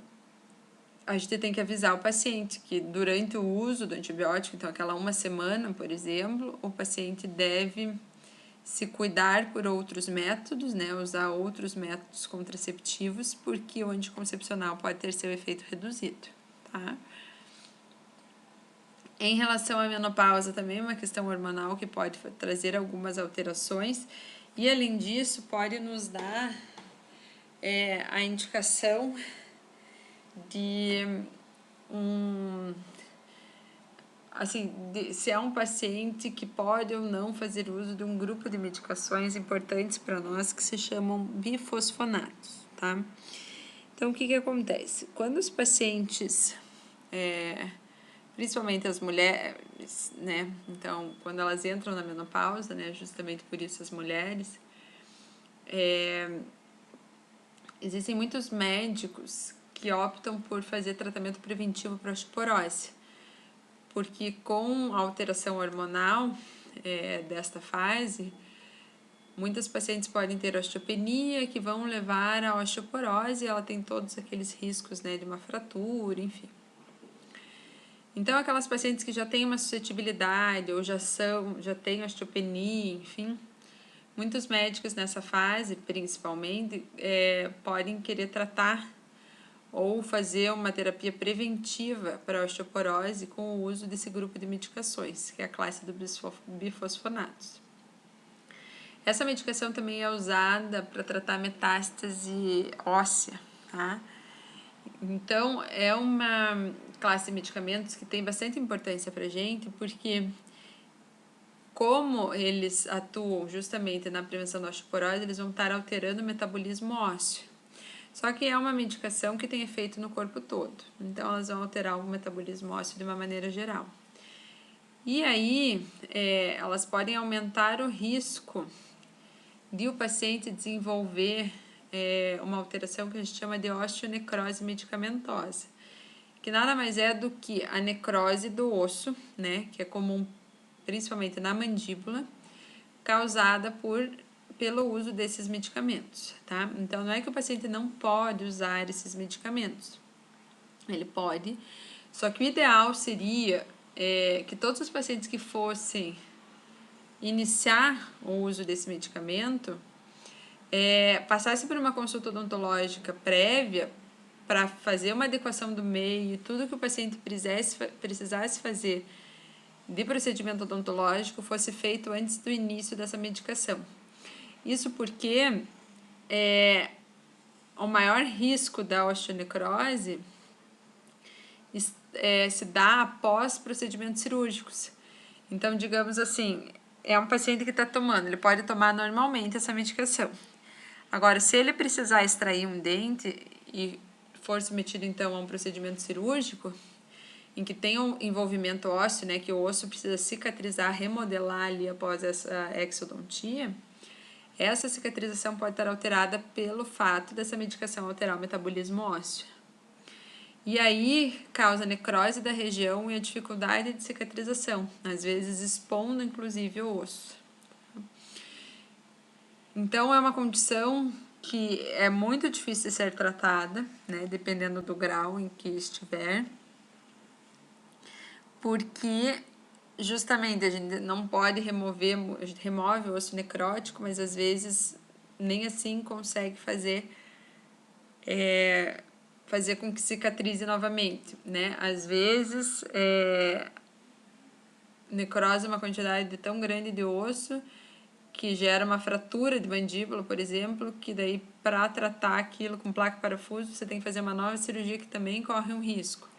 a gente tem que avisar o paciente que durante o uso do antibiótico, então aquela 1 semana, por exemplo, o paciente deve se cuidar por outros métodos, né, usar outros métodos contraceptivos, porque o anticoncepcional pode ter seu efeito reduzido, tá? Em relação à menopausa, também é uma questão hormonal que pode trazer algumas alterações, e além disso, pode nos dar a indicação de se é um paciente que pode ou não fazer uso de um grupo de medicações importantes para nós que se chamam bifosfonatos, tá? Então, o que que acontece? Quando os pacientes, principalmente as mulheres, né? Então, quando elas entram na menopausa, né? Justamente por isso as mulheres, existem muitos médicos que optam por fazer tratamento preventivo para osteoporose, porque com a alteração hormonal desta fase, muitas pacientes podem ter osteopenia que vão levar à osteoporose, e ela tem todos aqueles riscos, né, de uma fratura, enfim. Então, aquelas pacientes que já têm uma suscetibilidade ou já têm osteopenia, enfim, muitos médicos nessa fase, principalmente, podem querer tratar ou fazer uma terapia preventiva para a osteoporose com o uso desse grupo de medicações, que é a classe dos bifosfonatos. Essa medicação também é usada para tratar metástase óssea, tá? Então, é uma classe de medicamentos que tem bastante importância para a gente, porque como eles atuam justamente na prevenção da osteoporose, eles vão estar alterando o metabolismo ósseo. Só que é uma medicação que tem efeito no corpo todo, então elas vão alterar o metabolismo ósseo de uma maneira geral. E aí, elas podem aumentar o risco de o paciente desenvolver uma alteração que a gente chama de osteonecrose medicamentosa, que nada mais é do que a necrose do osso, né, que é comum principalmente na mandíbula, causada pelo uso desses medicamentos, tá? Então, não é que o paciente não pode usar esses medicamentos, ele pode, só que o ideal seria que todos os pacientes que fossem iniciar o uso desse medicamento passassem por uma consulta odontológica prévia para fazer uma adequação do meio, tudo que o paciente precisasse fazer de procedimento odontológico fosse feito antes do início dessa medicação. Isso porque o maior risco da osteonecrose se dá após procedimentos cirúrgicos. Então, digamos assim, é um paciente que está tomando, ele pode tomar normalmente essa medicação. Agora, se ele precisar extrair um dente e for submetido, então, a um procedimento cirúrgico, em que tem um envolvimento ósseo, né, que o osso precisa cicatrizar, remodelar ali após essa exodontia, essa cicatrização pode estar alterada pelo fato dessa medicação alterar o metabolismo ósseo. E aí causa necrose da região e a dificuldade de cicatrização, às vezes expondo inclusive o osso. Então é uma condição que é muito difícil de ser tratada, né, dependendo do grau em que estiver, porque justamente a gente não pode remover, a gente remove o osso necrótico, mas às vezes nem assim consegue fazer com que cicatrize novamente, né? Às vezes necrose é uma quantidade tão grande de osso que gera uma fratura de mandíbula, por exemplo, que daí para tratar aquilo com placa parafuso você tem que fazer uma nova cirurgia que também corre um risco.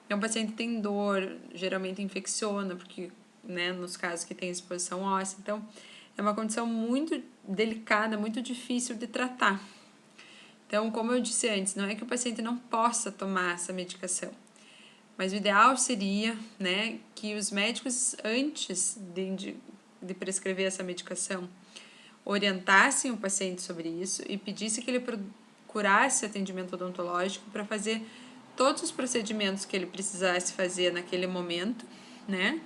Então, o paciente tem dor, geralmente infecciona, porque, né, nos casos que tem exposição óssea. Então, é uma condição muito delicada, muito difícil de tratar. Então, como eu disse antes, não é que o paciente não possa tomar essa medicação, mas o ideal seria, né, que os médicos, antes de prescrever essa medicação, orientassem o paciente sobre isso e pedissem que ele procurasse atendimento odontológico para fazer todos os procedimentos que ele precisasse fazer naquele momento, né,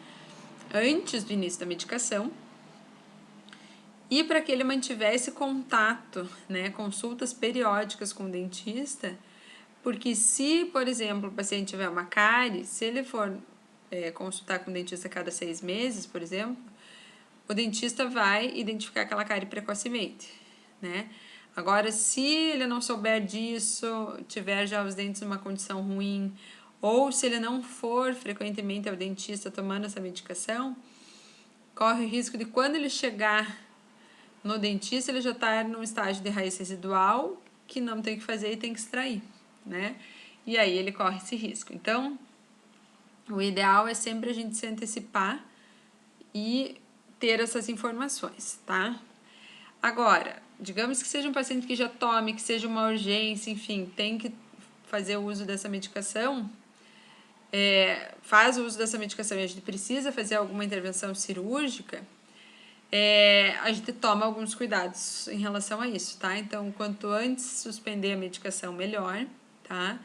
antes do início da medicação, e para que ele mantivesse contato, né, consultas periódicas com o dentista, porque se, por exemplo, o paciente tiver uma cárie, se ele for consultar com o dentista a cada 6 meses, por exemplo, o dentista vai identificar aquela cárie precocemente, né? Agora, se ele não souber disso, tiver já os dentes numa condição ruim, ou se ele não for frequentemente ao dentista tomando essa medicação, corre o risco de quando ele chegar no dentista, ele já está num estágio de raiz residual, que não tem o que fazer e tem que extrair, né? E aí ele corre esse risco. Então, o ideal é sempre a gente se antecipar e ter essas informações, tá? Agora, digamos que seja um paciente que já tome, que seja uma urgência, enfim, tem que fazer o uso dessa medicação, faz o uso dessa medicação e a gente precisa fazer alguma intervenção cirúrgica, a gente toma alguns cuidados em relação a isso, tá? Então, quanto antes suspender a medicação, melhor, tá?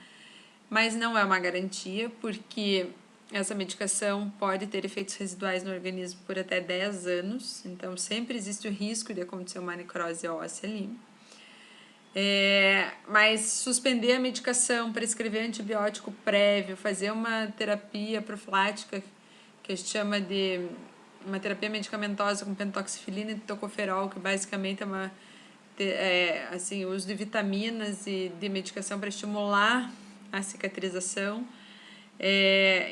Mas não é uma garantia, porque essa medicação pode ter efeitos residuais no organismo por até 10 anos, então sempre existe o risco de acontecer uma necrose óssea ali. Mas suspender a medicação, prescrever antibiótico prévio, fazer uma terapia profilática, que a gente chama de uma terapia medicamentosa com pentoxifilina e tocoferol, que basicamente é assim, o uso de vitaminas e de medicação para estimular a cicatrização.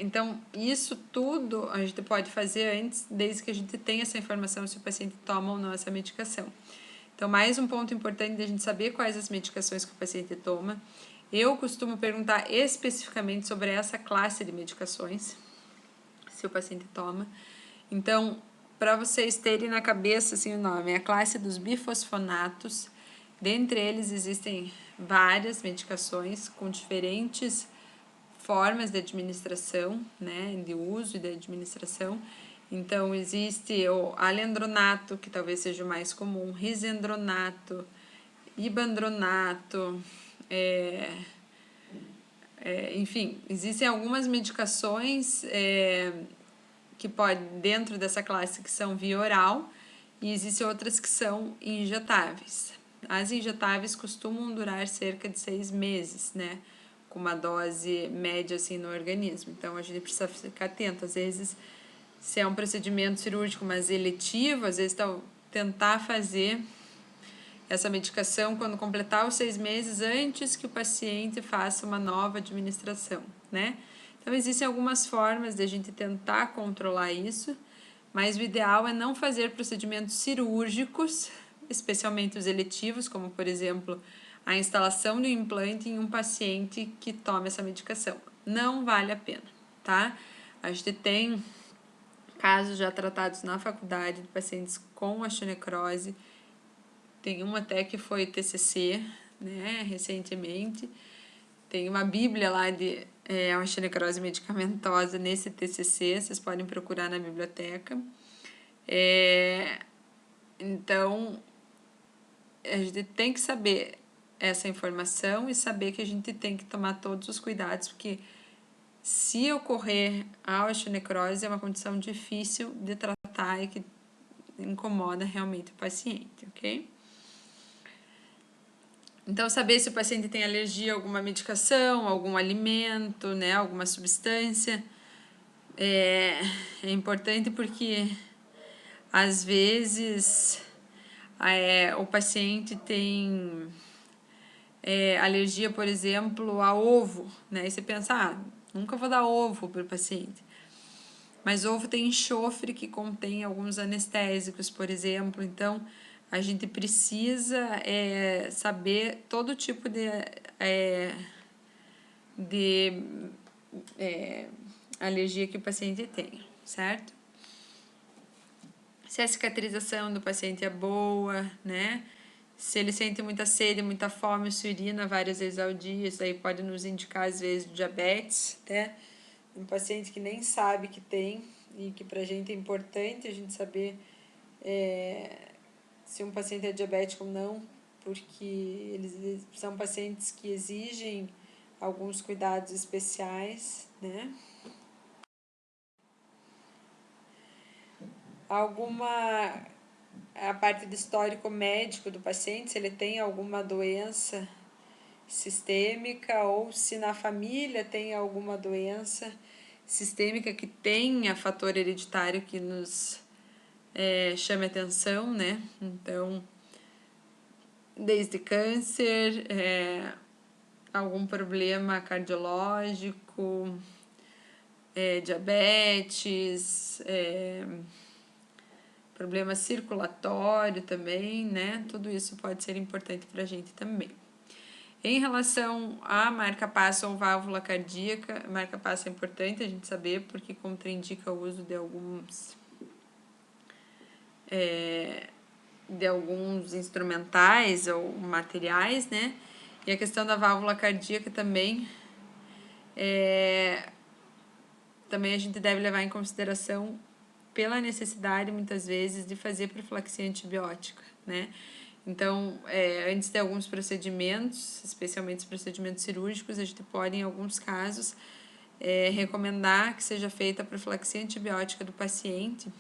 Então, isso tudo a gente pode fazer antes, desde que a gente tenha essa informação se o paciente toma ou não essa medicação. Então, mais um ponto importante de a gente saber quais as medicações que o paciente toma. Eu costumo perguntar especificamente sobre essa classe de medicações, se o paciente toma. Então, para vocês terem na cabeça assim, o nome, é a classe dos bifosfonatos. Dentre eles existem várias medicações com diferentes formas de administração, né, de uso e de administração. Então, existe o alendronato, que talvez seja o mais comum, risendronato, ibandronato, enfim, existem algumas medicações que pode dentro dessa classe que são via oral e existem outras que são injetáveis. As injetáveis costumam durar cerca de 6 meses, né? Com uma dose média assim no organismo. Então a gente precisa ficar atento. Às vezes, se é um procedimento cirúrgico, mas eletivo, às vezes tentar fazer essa medicação quando completar os 6 meses antes que o paciente faça uma nova administração, né? Então, existem algumas formas de a gente tentar controlar isso, mas o ideal é não fazer procedimentos cirúrgicos, especialmente os eletivos, como, por exemplo, a instalação de um implante em um paciente que tome essa medicação. Não vale a pena, tá? A gente tem casos já tratados na faculdade de pacientes com osteonecrose. Tem uma até que foi TCC, né, recentemente. Tem uma bíblia lá de osteonecrose medicamentosa nesse TCC, vocês podem procurar na biblioteca. Então, a gente tem que saber essa informação e saber que a gente tem que tomar todos os cuidados, porque se ocorrer a osteonecrose é uma condição difícil de tratar e que incomoda realmente o paciente, ok? Então, saber se o paciente tem alergia a alguma medicação, algum alimento, né, alguma substância, é importante porque, às vezes, o paciente tem alergia, por exemplo, a ovo, né, e você pensa, nunca vou dar ovo para o paciente. Mas ovo tem enxofre que contém alguns anestésicos, por exemplo, então a gente precisa saber todo tipo de alergia que o paciente tem, certo? Se a cicatrização do paciente é boa, né? Se ele sente muita sede, muita fome, se urina várias vezes ao dia, isso aí pode nos indicar, às vezes, diabetes, né? Um paciente que nem sabe que tem e que pra gente é importante a gente saber se um paciente é diabético ou não, porque eles são pacientes que exigem alguns cuidados especiais, né? A parte do histórico médico do paciente, se ele tem alguma doença sistêmica ou se na família tem alguma doença sistêmica que tenha fator hereditário que nos chame atenção, né? Então, desde câncer, algum problema cardiológico, diabetes, problema circulatório também, né? Tudo isso pode ser importante para a gente também. Em relação à marca-passo ou válvula cardíaca, a marca-passo é importante a gente saber porque contraindica o uso de alguns instrumentais ou materiais, né? E a questão da válvula cardíaca também, também a gente deve levar em consideração pela necessidade, muitas vezes, de fazer profilaxia antibiótica, né? Então, antes de alguns procedimentos, especialmente os procedimentos cirúrgicos, a gente pode, em alguns casos, recomendar que seja feita a profilaxia antibiótica do paciente,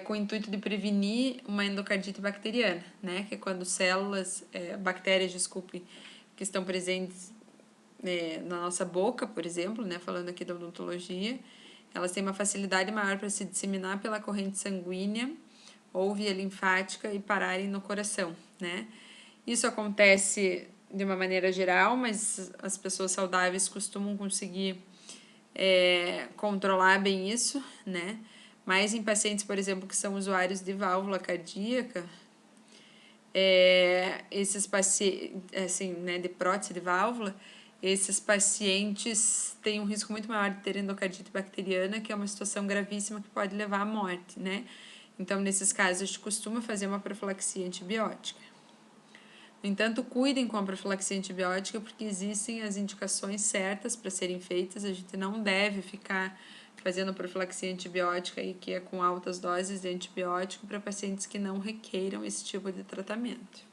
com o intuito de prevenir uma endocardite bacteriana, né? Que é quando células, bactérias, desculpe, que estão presentes na nossa boca, por exemplo, né? Falando aqui da odontologia, elas têm uma facilidade maior para se disseminar pela corrente sanguínea ou via linfática e pararem no coração, né? Isso acontece de uma maneira geral, mas as pessoas saudáveis costumam conseguir controlar bem isso, né? Mas em pacientes, por exemplo, que são usuários de válvula cardíaca, esses pacientes, assim, né, de prótese de válvula, esses pacientes têm um risco muito maior de ter endocardite bacteriana, que é uma situação gravíssima que pode levar à morte, né? Então, nesses casos, a gente costuma fazer uma profilaxia antibiótica. No entanto, cuidem com a profilaxia antibiótica, porque existem as indicações certas para serem feitas. A gente não deve ficar fazendo profilaxia antibiótica, e que é com altas doses de antibiótico, para pacientes que não requeiram esse tipo de tratamento.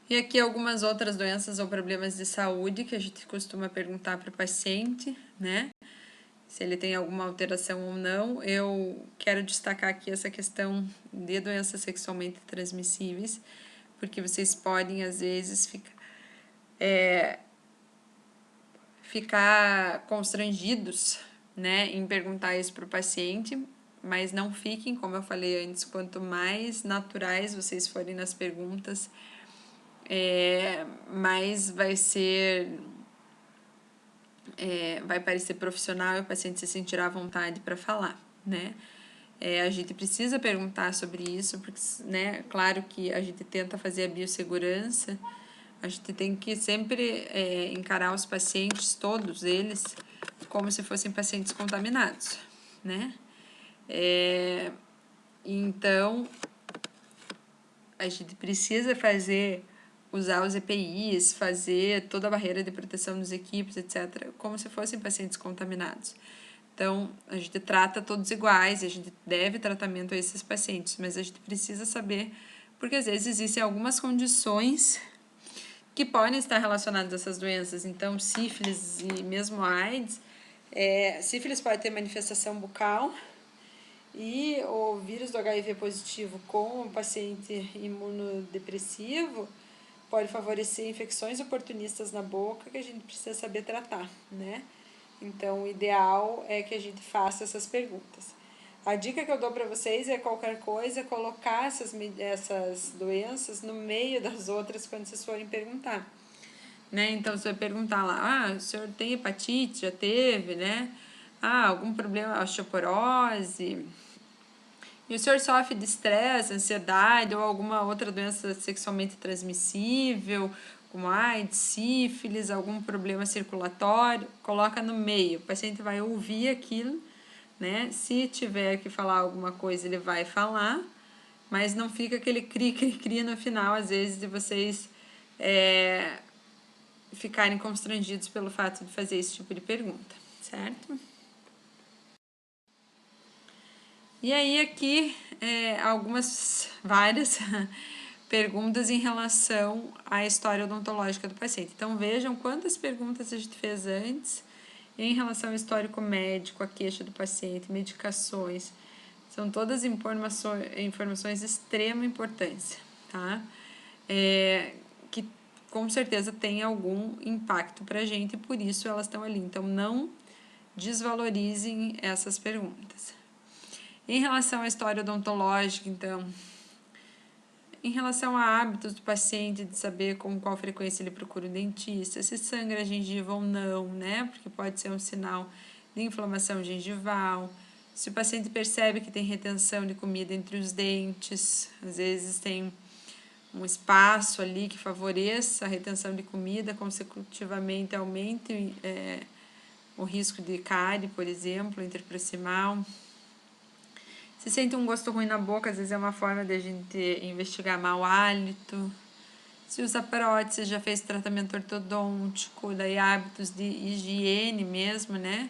E aqui algumas outras doenças ou problemas de saúde que a gente costuma perguntar para o paciente, né? Se ele tem alguma alteração ou não. Eu quero destacar aqui essa questão de doenças sexualmente transmissíveis, porque vocês podem, às vezes, ficar constrangidos, né, em perguntar isso para o paciente, mas não fiquem, como eu falei antes, quanto mais naturais vocês forem nas perguntas, mais vai parecer profissional e o paciente se sentirá à vontade para falar, né? A gente precisa perguntar sobre isso, porque, né, claro que a gente tenta fazer a biossegurança, a gente tem que sempre encarar os pacientes, todos eles, como se fossem pacientes contaminados, né? Então, a gente precisa usar os EPIs, fazer toda a barreira de proteção dos equipes, etc., como se fossem pacientes contaminados. Então, a gente trata todos iguais, a gente deve tratamento a esses pacientes, mas a gente precisa saber, porque às vezes existem algumas condições que podem estar relacionadas a essas doenças. Então, sífilis e mesmo AIDS, sífilis pode ter manifestação bucal, e o vírus do HIV positivo com o paciente imunodepressivo pode favorecer infecções oportunistas na boca que a gente precisa saber tratar, né? Então, o ideal é que a gente faça essas perguntas. A dica que eu dou para vocês é qualquer coisa, colocar essas doenças no meio das outras quando vocês forem perguntar, né? Então, você vai perguntar lá, o senhor tem hepatite? Já teve, né? Algum problema, osteoporose? E o senhor sofre de estresse, ansiedade ou alguma outra doença sexualmente transmissível, como AIDS, sífilis, algum problema circulatório? Coloca no meio. O paciente vai ouvir aquilo, né? Se tiver que falar alguma coisa, ele vai falar, mas não fica aquele cri no final, às vezes, de vocês ficarem constrangidos pelo fato de fazer esse tipo de pergunta, certo? E aí aqui várias perguntas em relação à história odontológica do paciente. Então vejam quantas perguntas a gente fez antes em relação ao histórico médico, a queixa do paciente, medicações. São todas informações de extrema importância, tá? Que com certeza tem algum impacto para a gente e por isso elas estão ali. Então não desvalorizem essas perguntas. Em relação à história odontológica, então, em relação a hábitos do paciente, de saber com qual frequência ele procura o dentista, se sangra a gengiva ou não, né? Porque pode ser um sinal de inflamação gengival. Se o paciente percebe que tem retenção de comida entre os dentes, às vezes tem um espaço ali que favoreça a retenção de comida, consecutivamente aumente o risco de cárie, por exemplo, interproximal. Se sente um gosto ruim na boca, às vezes é uma forma de a gente investigar mau hálito. Se usa prótese, já fez tratamento ortodôntico, daí hábitos de higiene mesmo, né?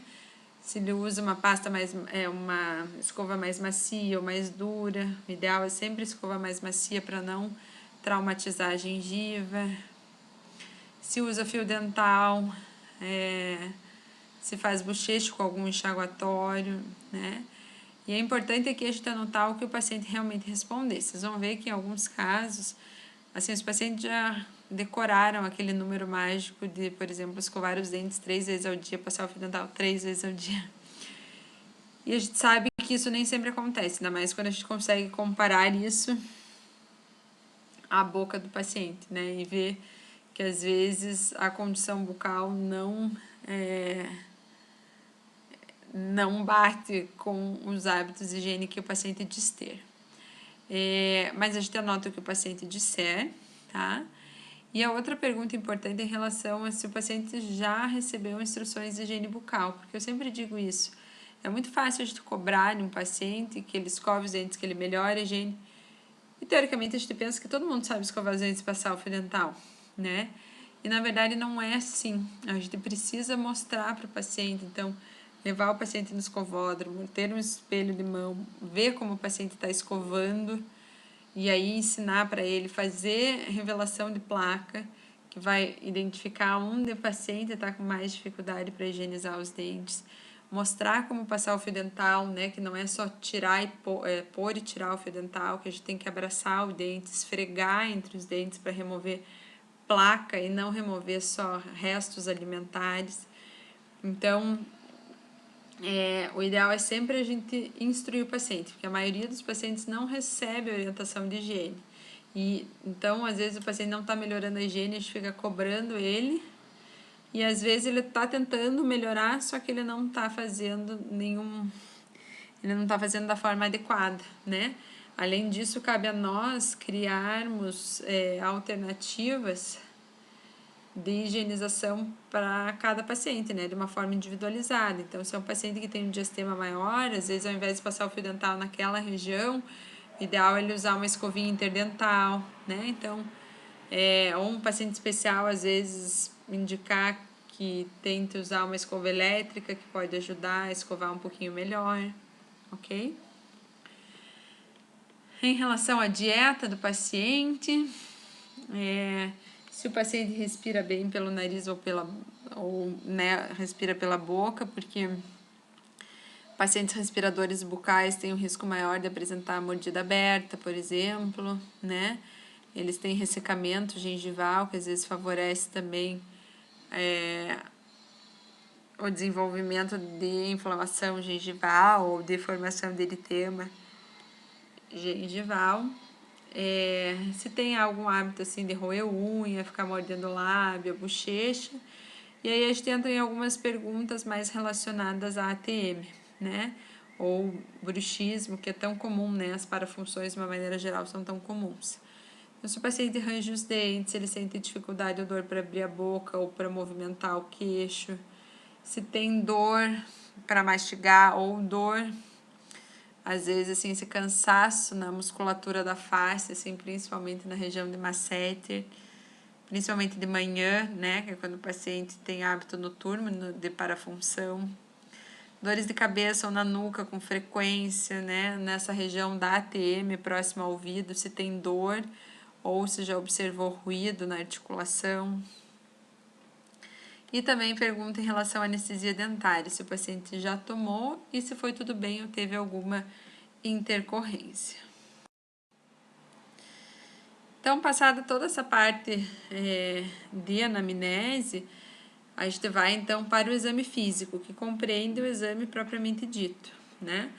Se ele usa uma pasta uma escova mais macia ou mais dura, o ideal é sempre escova mais macia para não traumatizar a gengiva. Se usa fio dental, se faz bochecho com algum enxaguatório, né? E é importante aqui a gente anotar o que o paciente realmente responder. Vocês vão ver que em alguns casos, assim, os pacientes já decoraram aquele número mágico de, por exemplo, escovar os dentes 3 vezes ao dia, passar o fio dental 3 vezes ao dia. E a gente sabe que isso nem sempre acontece, ainda mais quando a gente consegue comparar isso à boca do paciente, né? E ver que às vezes a condição bucal não bate com os hábitos de higiene que o paciente diz ter. Mas a gente anota o que o paciente disser, tá? E a outra pergunta importante é em relação a se o paciente já recebeu instruções de higiene bucal, porque eu sempre digo isso. É muito fácil a gente cobrar de um paciente que ele escove os dentes, que ele melhore a higiene. E teoricamente a gente pensa que todo mundo sabe escovar os dentes e passar o fio dental, né? E na verdade não é assim. A gente precisa mostrar para o paciente, então, levar o paciente no escovódromo, ter um espelho de mão, ver como o paciente está escovando e aí ensinar para ele, fazer revelação de placa, que vai identificar onde o paciente está com mais dificuldade para higienizar os dentes, mostrar como passar o fio dental, né, que não é só tirar e pôr e tirar o fio dental, que a gente tem que abraçar o dente, esfregar entre os dentes para remover placa e não remover só restos alimentares. Então, o ideal é sempre a gente instruir o paciente, porque a maioria dos pacientes não recebe orientação de higiene. E então, às vezes, o paciente não está melhorando a higiene, a gente fica cobrando ele, e às vezes ele está tentando melhorar, só que ele não está fazendo ele não está fazendo da forma adequada, né? Além disso, cabe a nós criarmos alternativas de higienização para cada paciente, né, de uma forma individualizada. Então, se é um paciente que tem um diastema maior, às vezes ao invés de passar o fio dental naquela região, o ideal é ele usar uma escovinha interdental, né? Então, ou um paciente especial, às vezes, indicar que tente usar uma escova elétrica, que pode ajudar a escovar um pouquinho melhor, ok? Em relação à dieta do paciente, se o paciente respira bem pelo nariz ou respira pela boca, porque pacientes respiradores bucais têm um risco maior de apresentar mordida aberta, por exemplo, né? Eles têm ressecamento gengival, que às vezes favorece também o desenvolvimento de inflamação gengival ou de formação de eritema gengival. Se tem algum hábito assim de roer unha, ficar mordendo o lábio, a bochecha. E aí a gente entra em algumas perguntas mais relacionadas à ATM, né? Ou bruxismo, que é tão comum, né? As parafunções, de uma maneira geral, são tão comuns. Então, se o paciente range os dentes, ele sente dificuldade ou dor para abrir a boca ou para movimentar o queixo, se tem dor para mastigar ou dor, às vezes, assim, esse cansaço na musculatura da face, assim, principalmente na região de masseter, principalmente de manhã, né, que é quando o paciente tem hábito noturno de parafunção. Dores de cabeça ou na nuca com frequência, né, nessa região da ATM, próxima ao ouvido, se tem dor ou se já observou ruído na articulação. E também pergunta em relação à anestesia dentária, se o paciente já tomou e se foi tudo bem ou teve alguma intercorrência. Então, passada toda essa parte de anamnese, a gente vai então para o exame físico, que compreende o exame propriamente dito, né?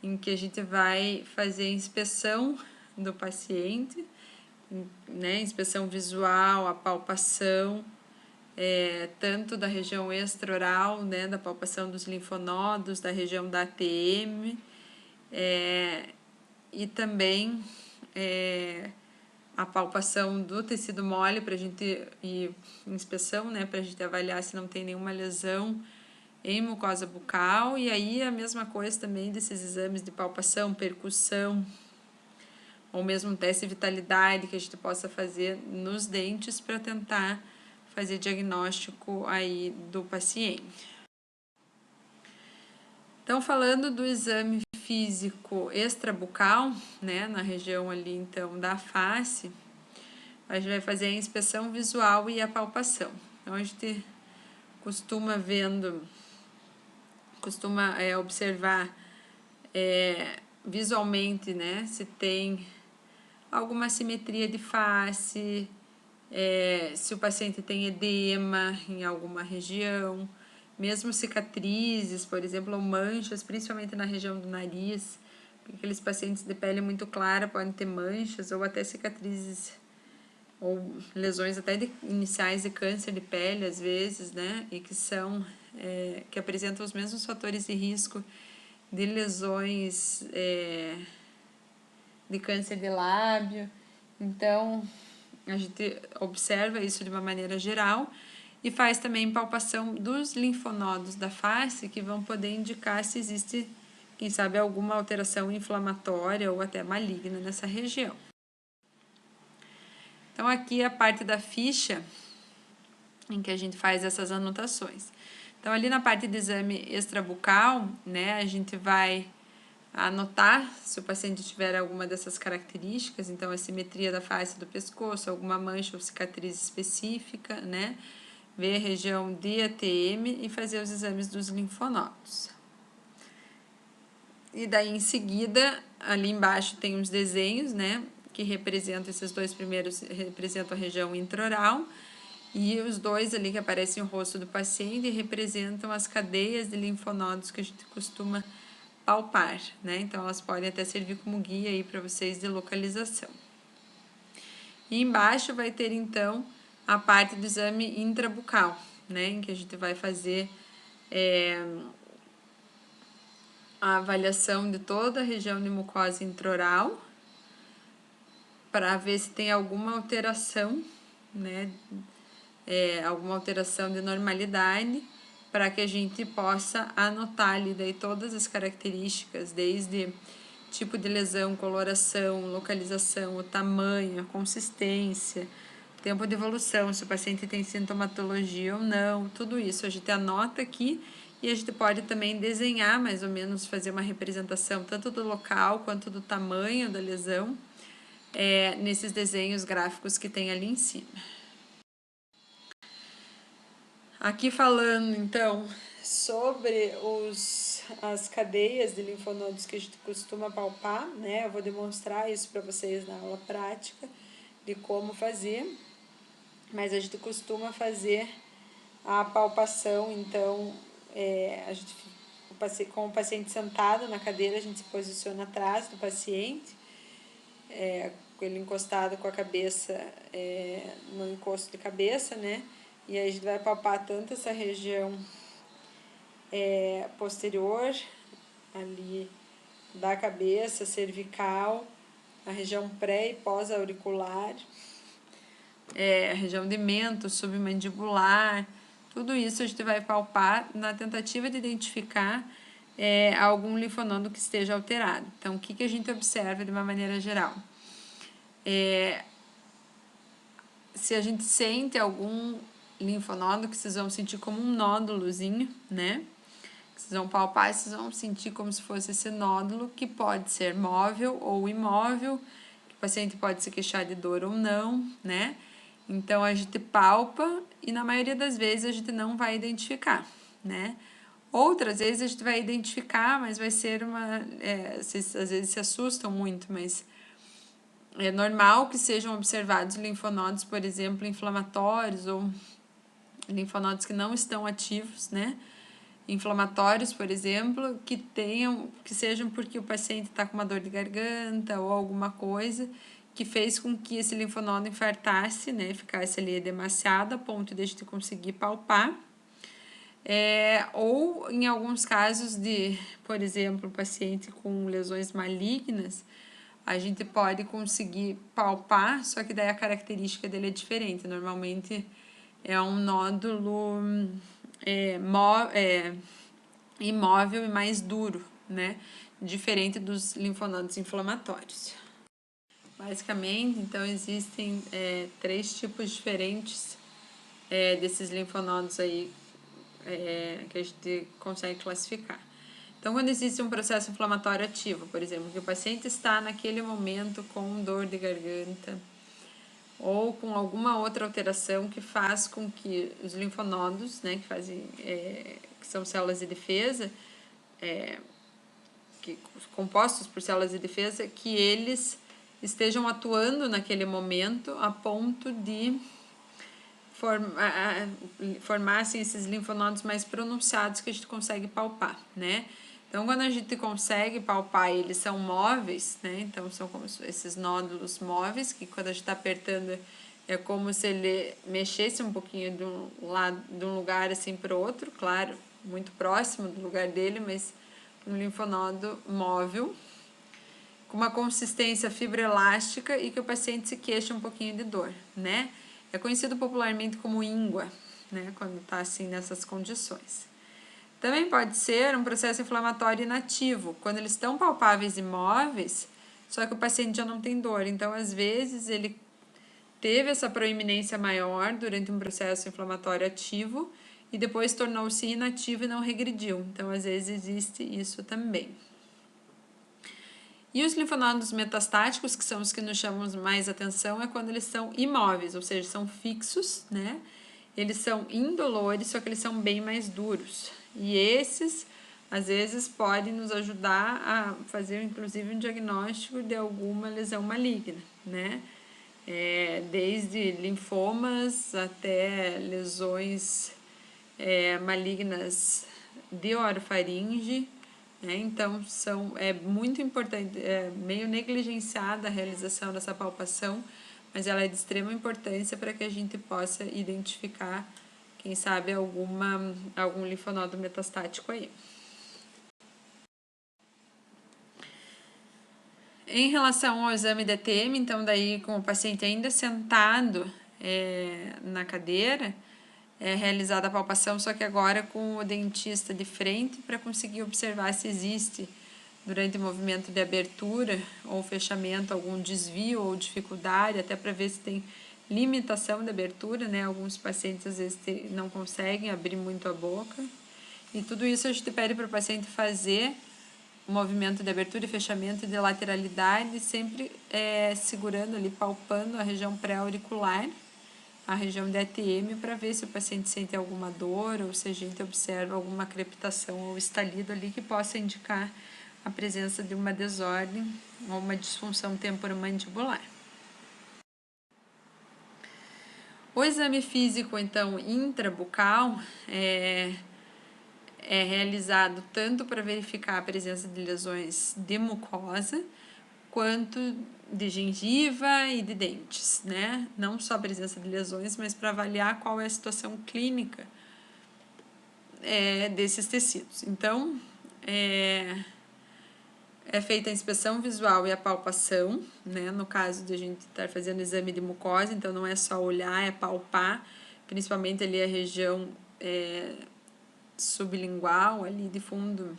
Em que a gente vai fazer a inspeção do paciente, né? Inspeção visual, a palpação, tanto da região extraoral, né? Da palpação dos linfonodos, da região da ATM, e também a palpação do tecido mole para a gente, e inspeção, né, para a gente avaliar se não tem nenhuma lesão em mucosa bucal. E aí a mesma coisa também desses exames de palpação, percussão, ou mesmo teste de vitalidade que a gente possa fazer nos dentes para tentar fazer diagnóstico aí do paciente. Então, falando do exame físico extrabucal, né, na região ali então da face, a gente vai fazer a inspeção visual e a palpação. Então, a gente costuma observar visualmente, né, se tem alguma simetria de face, se o paciente tem edema em alguma região, mesmo cicatrizes, por exemplo, ou manchas, principalmente na região do nariz, porque aqueles pacientes de pele muito clara podem ter manchas ou até cicatrizes ou lesões até iniciais de câncer de pele, às vezes, né, e que são, que apresentam os mesmos fatores de risco de lesões de câncer de lábio. Então, a gente observa isso de uma maneira geral e faz também palpação dos linfonodos da face, que vão poder indicar se existe, quem sabe, alguma alteração inflamatória ou até maligna nessa região. Então, aqui é a parte da ficha em que a gente faz essas anotações. Então, ali na parte de exame extrabucal, né, a gente vai anotar se o paciente tiver alguma dessas características, então a simetria da face do pescoço, alguma mancha ou cicatriz específica, né? Ver a região de ATM e fazer os exames dos linfonodos. E daí em seguida, ali embaixo tem os desenhos, né? Que representam, esses dois primeiros representam a região intraoral, e os dois ali que aparecem o rosto do paciente representam as cadeias de linfonodos que a gente costuma palpar, né? Então, elas podem até servir como guia aí para vocês de localização. E embaixo vai ter, então, a parte do exame intrabucal, né? Em que a gente vai fazer a avaliação de toda a região de mucosa intraoral para ver se tem alguma alteração, né? Alguma alteração de normalidade, para que a gente possa anotar ali daí todas as características, desde tipo de lesão, coloração, localização, o tamanho, a consistência, tempo de evolução, se o paciente tem sintomatologia ou não, tudo isso a gente anota aqui e a gente pode também desenhar, mais ou menos, fazer uma representação tanto do local quanto do tamanho da lesão, nesses desenhos gráficos que tem ali em cima. Aqui falando, então, sobre as cadeias de linfonodos que a gente costuma palpar, né? Eu vou demonstrar isso para vocês na aula prática de como fazer, mas a gente costuma fazer a palpação, então, com o paciente sentado na cadeira, a gente se posiciona atrás do paciente, com ele encostado com a cabeça no encosto de cabeça, né? E aí a gente vai palpar tanto essa região posterior, ali da cabeça, cervical, a região pré e pós-auricular, a região de mento, submandibular, tudo isso a gente vai palpar na tentativa de identificar algum linfonodo que esteja alterado. Então, o que a gente observa de uma maneira geral? Se a gente sente algum linfonodo, que vocês vão sentir como um nódulozinho, né? Vocês vão palpar, vocês vão sentir como se fosse esse nódulo, que pode ser móvel ou imóvel, que o paciente pode se queixar de dor ou não, né? Então, a gente palpa e na maioria das vezes a gente não vai identificar, né? Outras vezes a gente vai identificar, mas vai ser vocês às vezes se assustam muito, mas é normal que sejam observados linfonodos, por exemplo, inflamatórios ou linfonodos que não estão ativos, né? Inflamatórios, por exemplo, que sejam porque o paciente está com uma dor de garganta ou alguma coisa que fez com que esse linfonodo infartasse, né? Ficasse ali edemaciado a ponto de a gente conseguir palpar. Ou em alguns casos de, por exemplo, paciente com lesões malignas, a gente pode conseguir palpar, só que daí a característica dele é diferente. Normalmente é um nódulo imóvel e mais duro, né? Diferente dos linfonodos inflamatórios. Basicamente, então, existem 3 tipos diferentes desses linfonodos aí que a gente consegue classificar. Então, quando existe um processo inflamatório ativo, por exemplo, que o paciente está naquele momento com dor de garganta ou com alguma outra alteração que faz com que os linfonodos, né, que são células de defesa, compostos por células de defesa, que eles estejam atuando naquele momento a ponto de formassem esses linfonodos mais pronunciados que a gente consegue palpar, né? Então, quando a gente consegue palpar, eles são móveis, né? Então, são como esses nódulos móveis, que quando a gente está apertando, é como se ele mexesse um pouquinho de um lugar assim para o outro, claro, muito próximo do lugar dele, mas um linfonodo móvel, com uma consistência fibroelástica e que o paciente se queixa um pouquinho de dor, né? É conhecido popularmente como íngua, né? Quando está assim nessas condições. Também pode ser um processo inflamatório inativo, quando eles estão palpáveis e móveis, só que o paciente já não tem dor. Então, às vezes, ele teve essa proeminência maior durante um processo inflamatório ativo e depois tornou-se inativo e não regrediu. Então, às vezes, existe isso também. E os linfonodos metastáticos, que são os que nos chamam mais atenção, é quando eles são imóveis, ou seja, são fixos, né? Eles são indolores, só que eles são bem mais duros. E esses, às vezes, podem nos ajudar a fazer, inclusive, um diagnóstico de alguma lesão maligna, né? Desde linfomas até lesões malignas de orofaringe, né? Então, é muito importante, é meio negligenciada a realização dessa palpação, mas ela é de extrema importância para que a gente possa identificar, quem sabe, algum linfonodo metastático aí. Em relação ao exame de ETM, então daí com o paciente ainda sentado na cadeira, é realizada a palpação, só que agora com o dentista de frente para conseguir observar se existe, durante o movimento de abertura ou fechamento, algum desvio ou dificuldade, até para ver se tem limitação de abertura, né? Alguns pacientes às vezes não conseguem abrir muito a boca. E tudo isso a gente pede para o paciente fazer o movimento de abertura e fechamento e de lateralidade, sempre segurando ali, palpando a região pré-auricular, a região de ATM, para ver se o paciente sente alguma dor ou se a gente observa alguma crepitação ou estalido ali que possa indicar a presença de uma desordem ou uma disfunção temporomandibular. O exame físico, então, intrabucal é realizado tanto para verificar a presença de lesões de mucosa, quanto de gengiva e de dentes, né? Não só a presença de lesões, mas para avaliar qual é a situação clínica desses tecidos. Então, é feita a inspeção visual e a palpação, né? No caso de a gente estar fazendo exame de mucosa, então não é só olhar, é palpar, principalmente ali a região sublingual, ali de fundo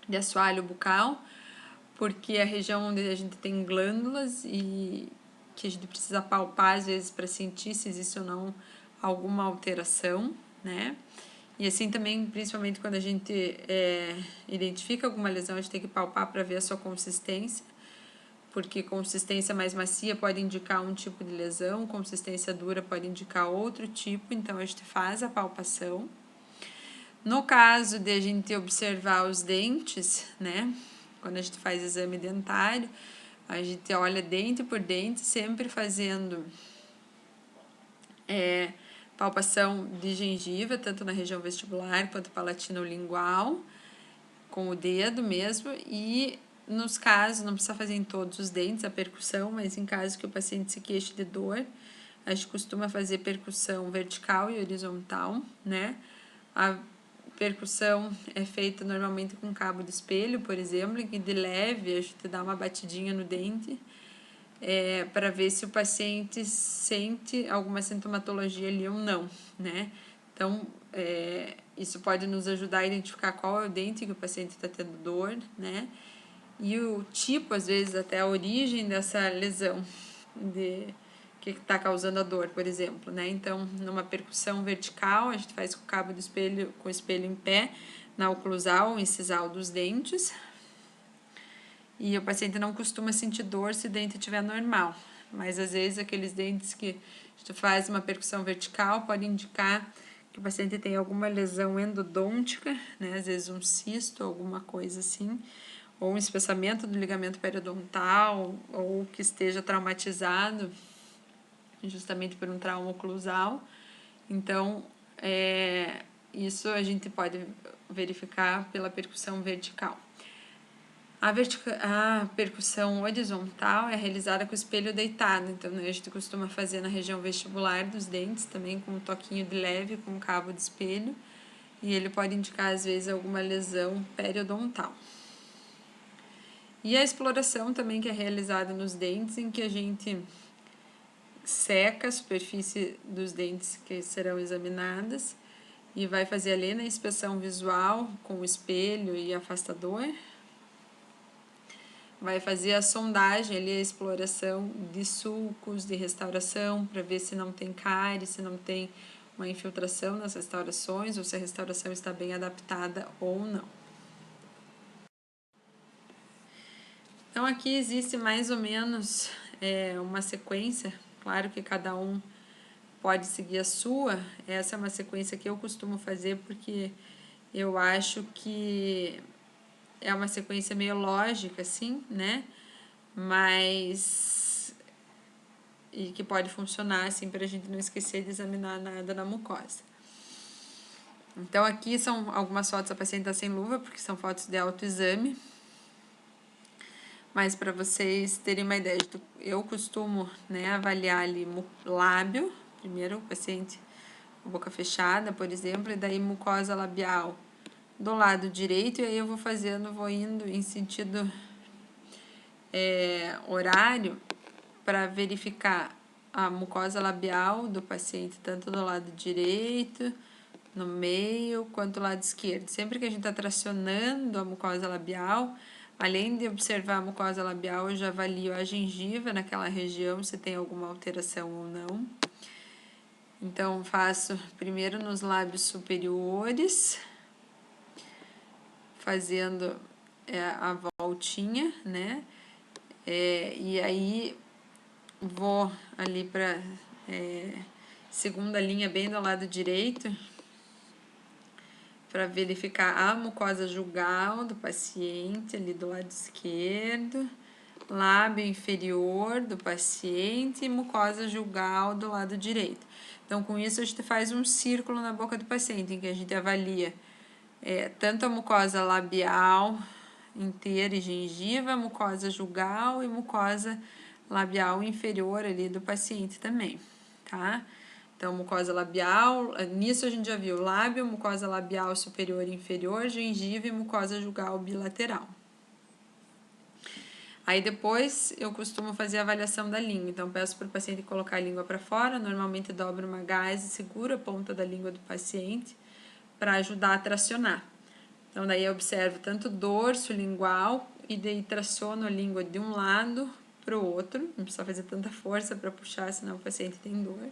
de assoalho bucal, porque é a região onde a gente tem glândulas e que a gente precisa palpar às vezes para sentir se existe ou não alguma alteração, né? E assim também, principalmente quando a gente identifica alguma lesão, a gente tem que palpar para ver a sua consistência, porque consistência mais macia pode indicar um tipo de lesão, consistência dura pode indicar outro tipo, então a gente faz a palpação. No caso de a gente observar os dentes, né? Quando a gente faz exame dentário, a gente olha dente por dente, sempre fazendo palpação de gengiva, tanto na região vestibular quanto palatino-lingual, com o dedo mesmo, e nos casos, não precisa fazer em todos os dentes a percussão, mas em casos que o paciente se queixe de dor, a gente costuma fazer percussão vertical e horizontal, né? A percussão é feita normalmente com cabo de espelho, por exemplo, em que de leve a gente dá uma batidinha no dente, para ver se o paciente sente alguma sintomatologia ali ou não, né? Então, isso pode nos ajudar a identificar qual é o dente que o paciente está tendo dor, né? E o tipo, às vezes, até a origem dessa lesão que está causando a dor, por exemplo, né? Então, numa percussão vertical, a gente faz com o cabo do espelho, com o espelho em pé, na oclusal ou incisal dos dentes. E o paciente não costuma sentir dor se o dente estiver normal. Mas, às vezes, aqueles dentes que a gente faz uma percussão vertical pode indicar que o paciente tem alguma lesão endodôntica, né? Às vezes um cisto, alguma coisa assim, ou um espessamento do ligamento periodontal, ou que esteja traumatizado justamente por um trauma oclusal. Então, isso a gente pode verificar pela percussão vertical. A percussão horizontal é realizada com o espelho deitado, então a gente costuma fazer na região vestibular dos dentes, também com um toquinho de leve, com um cabo de espelho, e ele pode indicar às vezes alguma lesão periodontal. E a exploração também que é realizada nos dentes, em que a gente seca a superfície dos dentes que serão examinadas e vai fazer ali na inspeção visual com o espelho e afastador. Vai fazer a sondagem ali, a exploração de sulcos, de restauração, para ver se não tem cárie, se não tem uma infiltração nas restaurações, ou se a restauração está bem adaptada ou não. Então, aqui existe mais ou menos uma sequência, claro que cada um pode seguir a sua, essa é uma sequência que eu costumo fazer porque eu acho que é uma sequência meio lógica, assim, né? Mas e que pode funcionar, assim, para a gente não esquecer de examinar nada na mucosa. Então, aqui são algumas fotos da paciente tá sem luva, porque são fotos de autoexame. Mas para vocês terem uma ideia, eu costumo, né, avaliar ali lábio, primeiro o paciente com boca fechada, por exemplo, e daí mucosa labial do lado direito, e aí eu vou indo em sentido horário para verificar a mucosa labial do paciente, tanto do lado direito, no meio, quanto do lado esquerdo. Sempre que a gente está tracionando a mucosa labial, além de observar a mucosa labial, eu já avalio a gengiva naquela região, se tem alguma alteração ou não. Então, faço primeiro nos lábios superiores, fazendo a voltinha, né? E aí, vou ali para segunda linha, bem do lado direito, para verificar a mucosa jugal do paciente, ali do lado esquerdo, lábio inferior do paciente e mucosa jugal do lado direito. Então, com isso, a gente faz um círculo na boca do paciente, em que a gente avalia tanto a mucosa labial inteira e gengiva, mucosa jugal e mucosa labial inferior ali do paciente também, tá? Então, mucosa labial, nisso a gente já viu lábio, mucosa labial superior e inferior, gengiva e mucosa jugal bilateral. Aí depois eu costumo fazer a avaliação da língua, então peço para o paciente colocar a língua para fora, normalmente dobro uma gaze e seguro a ponta da língua do paciente para ajudar a tracionar. Então daí eu observo tanto o dorso lingual e daí traciono a língua de um lado para o outro, não precisa fazer tanta força para puxar, senão o paciente tem dor.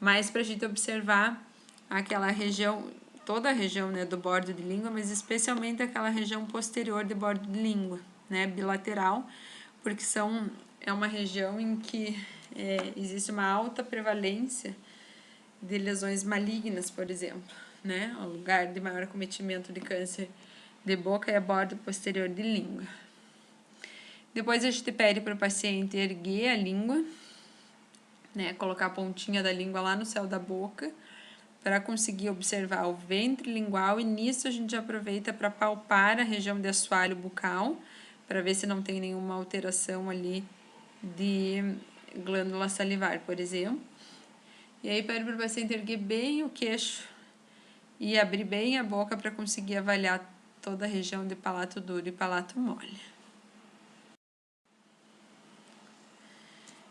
Mas para a gente observar aquela região, toda a região, né, do bordo de língua, mas especialmente aquela região posterior de bordo de língua, né, bilateral, porque é uma região em que existe uma alta prevalência de lesões malignas, por exemplo, né, o lugar de maior acometimento de câncer de boca é a borda posterior de língua. Depois a gente pede para o paciente erguer a língua, né? Colocar a pontinha da língua lá no céu da boca para conseguir observar o ventre lingual, e nisso a gente aproveita para palpar a região de assoalho bucal, para ver se não tem nenhuma alteração ali de glândula salivar, por exemplo. E aí pede para o paciente erguer bem o queixo e abrir bem a boca para conseguir avaliar toda a região de palato duro e palato mole.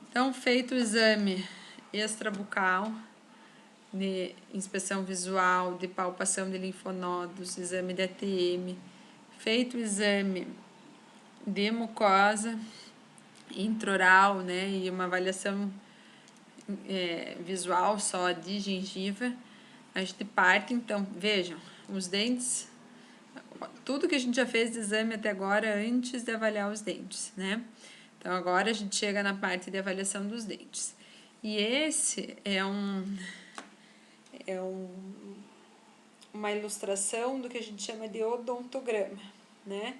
Então, feito o exame extrabucal, de inspeção visual, de palpação de linfonodos, exame de ATM, feito o exame de mucosa intraoral, né, e uma avaliação visual só de gengiva, a gente parte. Então, vejam, os dentes, tudo que a gente já fez de exame até agora antes de avaliar os dentes, né? Então, agora a gente chega na parte de avaliação dos dentes. E esse é uma ilustração do que a gente chama de odontograma, né?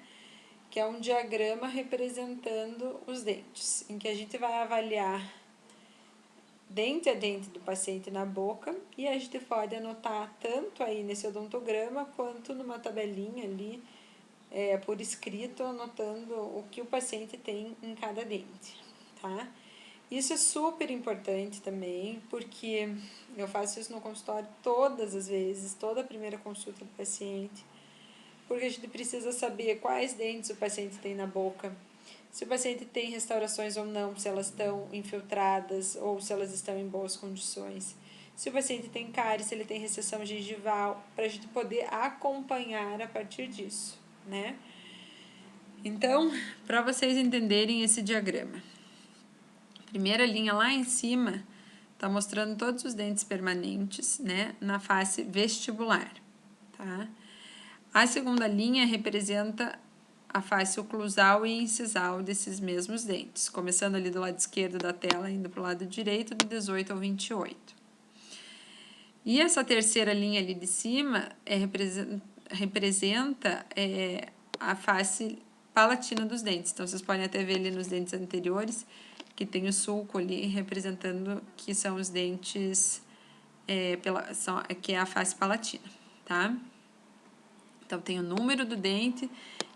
Que é um diagrama representando os dentes, em que a gente vai avaliar dente a dente do paciente na boca, e a gente pode anotar tanto aí nesse odontograma quanto numa tabelinha ali, por escrito, anotando o que o paciente tem em cada dente, tá? Isso é super importante também, porque eu faço isso no consultório todas as vezes, toda a primeira consulta do paciente, porque a gente precisa saber quais dentes o paciente tem na boca, se o paciente tem restaurações ou não, se elas estão infiltradas ou se elas estão em boas condições, se o paciente tem cárie, se ele tem recessão gengival, para a gente poder acompanhar a partir disso, né? Então, para vocês entenderem esse diagrama, a primeira linha lá em cima está mostrando todos os dentes permanentes, né, na face vestibular, tá? A segunda linha representa a face oclusal e incisal desses mesmos dentes, começando ali do lado esquerdo da tela, indo para o lado direito, de 18 ao 28. E essa terceira linha ali de cima representa a face palatina dos dentes. Então, vocês podem até ver ali nos dentes anteriores, que tem o sulco ali representando que são os dentes, que é a face palatina, tá? Então, tem o número do dente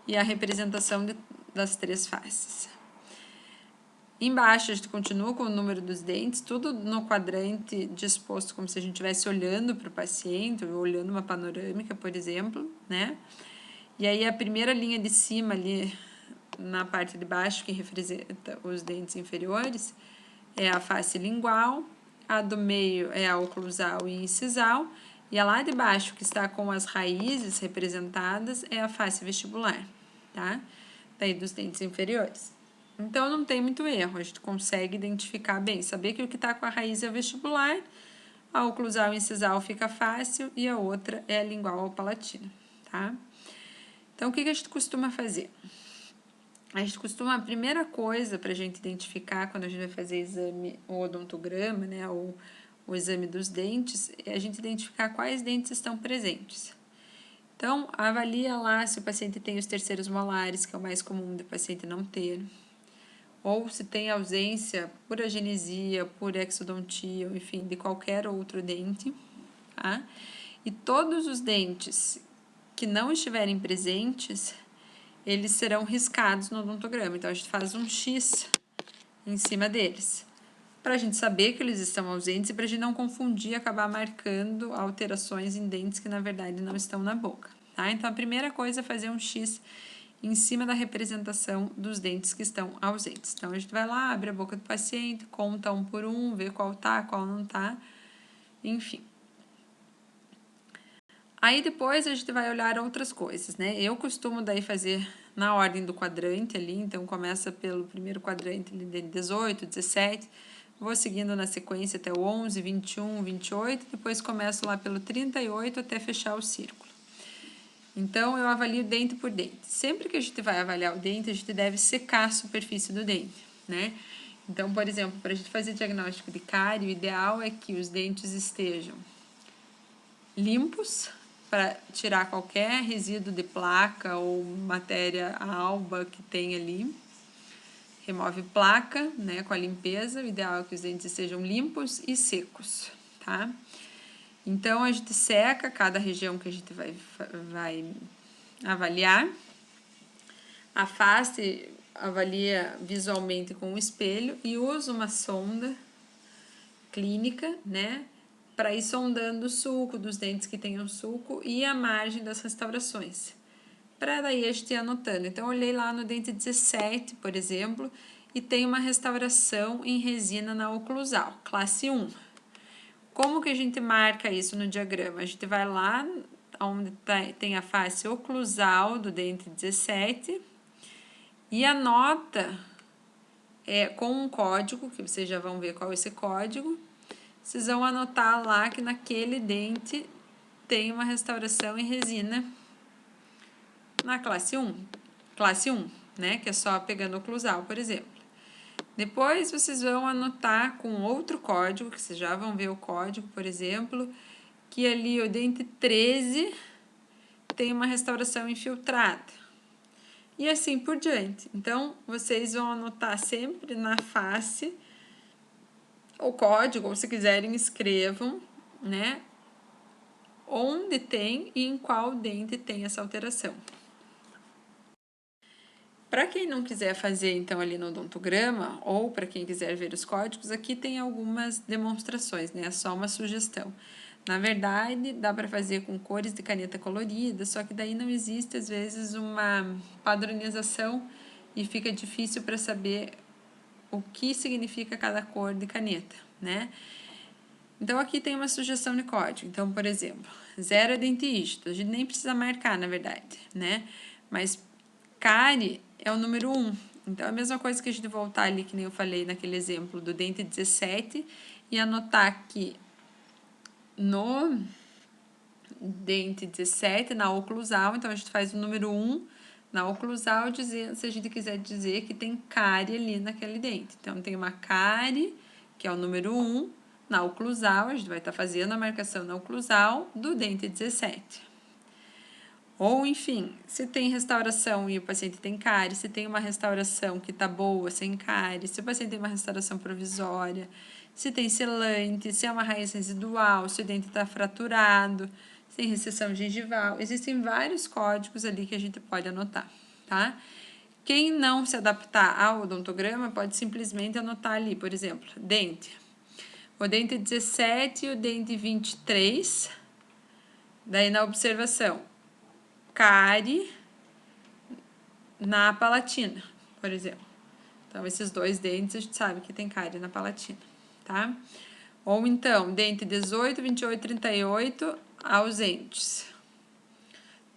e a representação das três faces. Embaixo, a gente continua com o número dos dentes, tudo no quadrante disposto como se a gente estivesse olhando para o paciente, ou olhando uma panorâmica, por exemplo, né? E aí, a primeira linha de cima ali, na parte de baixo, que representa os dentes inferiores, é a face lingual, a do meio é a oclusal e incisal, e a lá de baixo, que está com as raízes representadas, é a face vestibular, tá? Daí dos dentes inferiores. Então, não tem muito erro, a gente consegue identificar bem, saber que o que está com a raiz é o vestibular, a oclusal e incisal fica fácil, e a outra é a lingual ou palatina, tá? Então, o que a gente costuma fazer? A gente costuma, a primeira coisa para a gente identificar quando a gente vai fazer exame, o odontograma, né, ou o exame dos dentes, é a gente identificar quais dentes estão presentes. Então, avalia lá se o paciente tem os terceiros molares, que é o mais comum do paciente não ter, ou se tem ausência por agenesia, por exodontia, enfim, de qualquer outro dente, tá? E todos os dentes que não estiverem presentes, eles serão riscados no odontograma. Então, a gente faz um X em cima deles, para a gente saber que eles estão ausentes e para a gente não confundir e acabar marcando alterações em dentes que, na verdade, não estão na boca, tá? Então, a primeira coisa é fazer um X em cima da representação dos dentes que estão ausentes. Então, a gente vai lá, abre a boca do paciente, conta um por um, vê qual tá, qual não tá, enfim. Aí, depois, a gente vai olhar outras coisas, né? Eu costumo daí fazer na ordem do quadrante ali, então começa pelo primeiro quadrante ali de 18, 17, vou seguindo na sequência até o 11, 21, 28, depois começo lá pelo 38 até fechar o círculo. Então, eu avalio dente por dente. Sempre que a gente vai avaliar o dente, a gente deve secar a superfície do dente, né? Então, por exemplo, para a gente fazer diagnóstico de cárie, o ideal é que os dentes estejam limpos, para tirar qualquer resíduo de placa ou matéria alba que tem ali. remove placa, né, com a limpeza. O ideal é que os dentes estejam limpos e secos, tá? Então, a gente seca cada região que a gente vai avaliar. A face avalia visualmente com o espelho e usa uma sonda clínica, né, para ir sondando o sulco dos dentes que tenham sulco e a margem das restaurações. Para daí a gente ir anotando. Então, eu olhei lá no dente 17, por exemplo, e tem uma restauração em resina na oclusal, classe 1. Como que a gente marca isso no diagrama? A gente vai lá onde tem a face oclusal do dente 17 e anota com um código, que vocês já vão ver qual é esse código. Vocês vão anotar lá que naquele dente tem uma restauração em resina na classe 1, né? Que é só pegando oclusal, por exemplo. Depois, vocês vão anotar com outro código, que vocês já vão ver o código, por exemplo, que ali o dente 13 tem uma restauração infiltrada. E assim por diante. Então, vocês vão anotar sempre na face o código, ou se quiserem, escrevam, né? Onde tem e em qual dente tem essa alteração. Para quem não quiser fazer, então, ali no odontograma, ou para quem quiser ver os códigos, aqui tem algumas demonstrações, né? É só uma sugestão. Na verdade, dá para fazer com cores de caneta colorida, só que daí não existe, às vezes, uma padronização e fica difícil para saber o que significa cada cor de caneta, né? Então, aqui tem uma sugestão de código. Então, por exemplo, 0 é dente rígido. A gente nem precisa marcar, na verdade, né? Mas cárie é o número 1. Então, é a mesma coisa que a gente voltar ali, que nem eu falei naquele exemplo do dente 17, e anotar que no dente 17, na oclusal, então a gente faz o número 1 na oclusal, dizendo, se a gente quiser dizer que tem cárie ali naquele dente. Então, tem uma cárie, que é o número 1, na oclusal, a gente vai estar fazendo a marcação na oclusal do dente 17. Ou, enfim, se tem restauração e o paciente tem cárie, se tem uma restauração que está boa, sem cárie, se o paciente tem uma restauração provisória, se tem selante, se é uma raiz residual, se o dente está fraturado, se tem recessão gengival. Existem vários códigos ali que a gente pode anotar, tá? Quem não se adaptar ao odontograma pode simplesmente anotar ali, por exemplo, dente. O dente 17 e o dente 23, daí na observação, cárie na palatina, por exemplo. Então, esses dois dentes a gente sabe que tem cárie na palatina, tá? Ou então, dente 18, 28, 38, ausentes,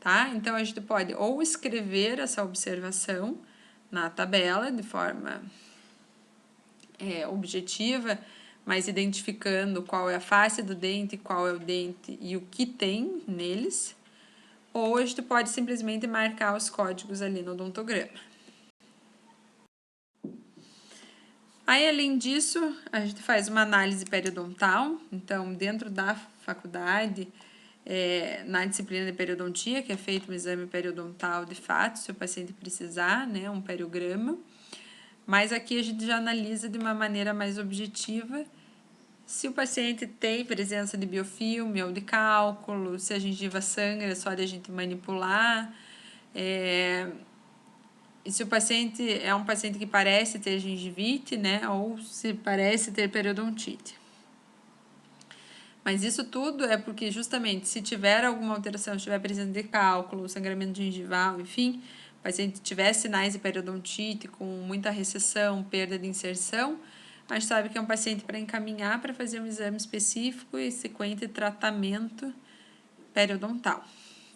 tá? Então, a gente pode ou escrever essa observação na tabela de forma objetiva, mas identificando qual é a face do dente, qual é o dente e o que tem neles, ou a gente pode simplesmente marcar os códigos ali no odontograma. Aí, além disso, a gente faz uma análise periodontal. Então, dentro da faculdade, na disciplina de periodontia, que é feito um exame periodontal de fato, se o paciente precisar, né, um periograma. Mas aqui a gente já analisa de uma maneira mais objetiva se o paciente tem presença de biofilme ou de cálculo, se a gengiva sangra, é só de a gente manipular. E se o paciente é um paciente que parece ter gengivite, né, ou se parece ter periodontite. Mas isso tudo é porque, justamente, se tiver alguma alteração, se tiver presença de cálculo, sangramento gengival, enfim, o paciente tiver sinais de periodontite, com muita recessão, perda de inserção, a gente sabe que é um paciente para encaminhar para fazer um exame específico e sequente tratamento periodontal,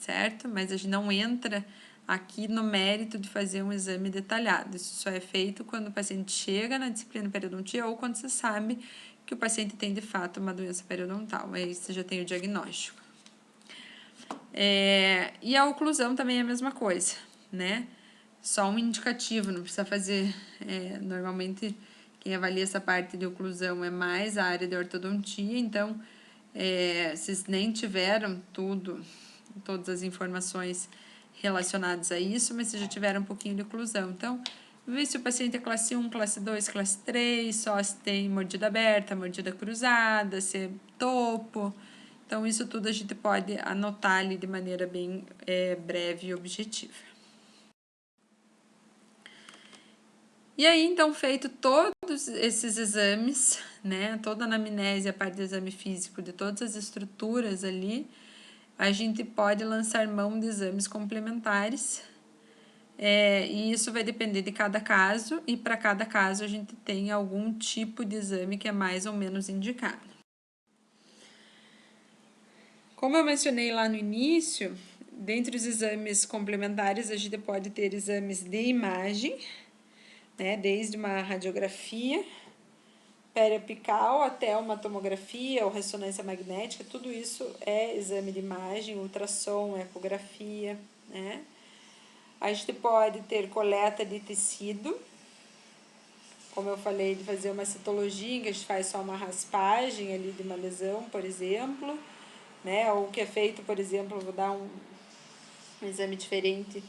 certo? Mas a gente não entra aqui no mérito de fazer um exame detalhado. Isso só é feito quando o paciente chega na disciplina de periodontia ou quando você sabe que o paciente tem, de fato, uma doença periodontal. Aí você já tem o diagnóstico. E a oclusão também é a mesma coisa, né? Só um indicativo, não precisa fazer... normalmente, quem avalia essa parte de oclusão é mais a área de ortodontia, então, vocês nem tiveram todas as informações relacionadas a isso, mas vocês já tiveram um pouquinho de oclusão. Então, ver se o paciente é classe 1, classe 2, classe 3, só se tem mordida aberta, mordida cruzada, se é topo. Então, isso tudo a gente pode anotar ali de maneira bem breve e objetiva. E aí, então, feito todos esses exames, né, toda a anamnese, a parte do exame físico, de todas as estruturas ali, a gente pode lançar mão de exames complementares, e isso vai depender de cada caso, e para cada caso a gente tem algum tipo de exame que é mais ou menos indicado. Como eu mencionei lá no início, dentre os exames complementares a gente pode ter exames de imagem, né, desde uma radiografia periapical até uma tomografia ou ressonância magnética, tudo isso é exame de imagem, ultrassom, ecografia, né? A gente pode ter coleta de tecido, como eu falei, de fazer uma citologia, em que a gente faz só uma raspagem ali de uma lesão, por exemplo, né? Ou que é feito, por exemplo, vou dar um exame diferente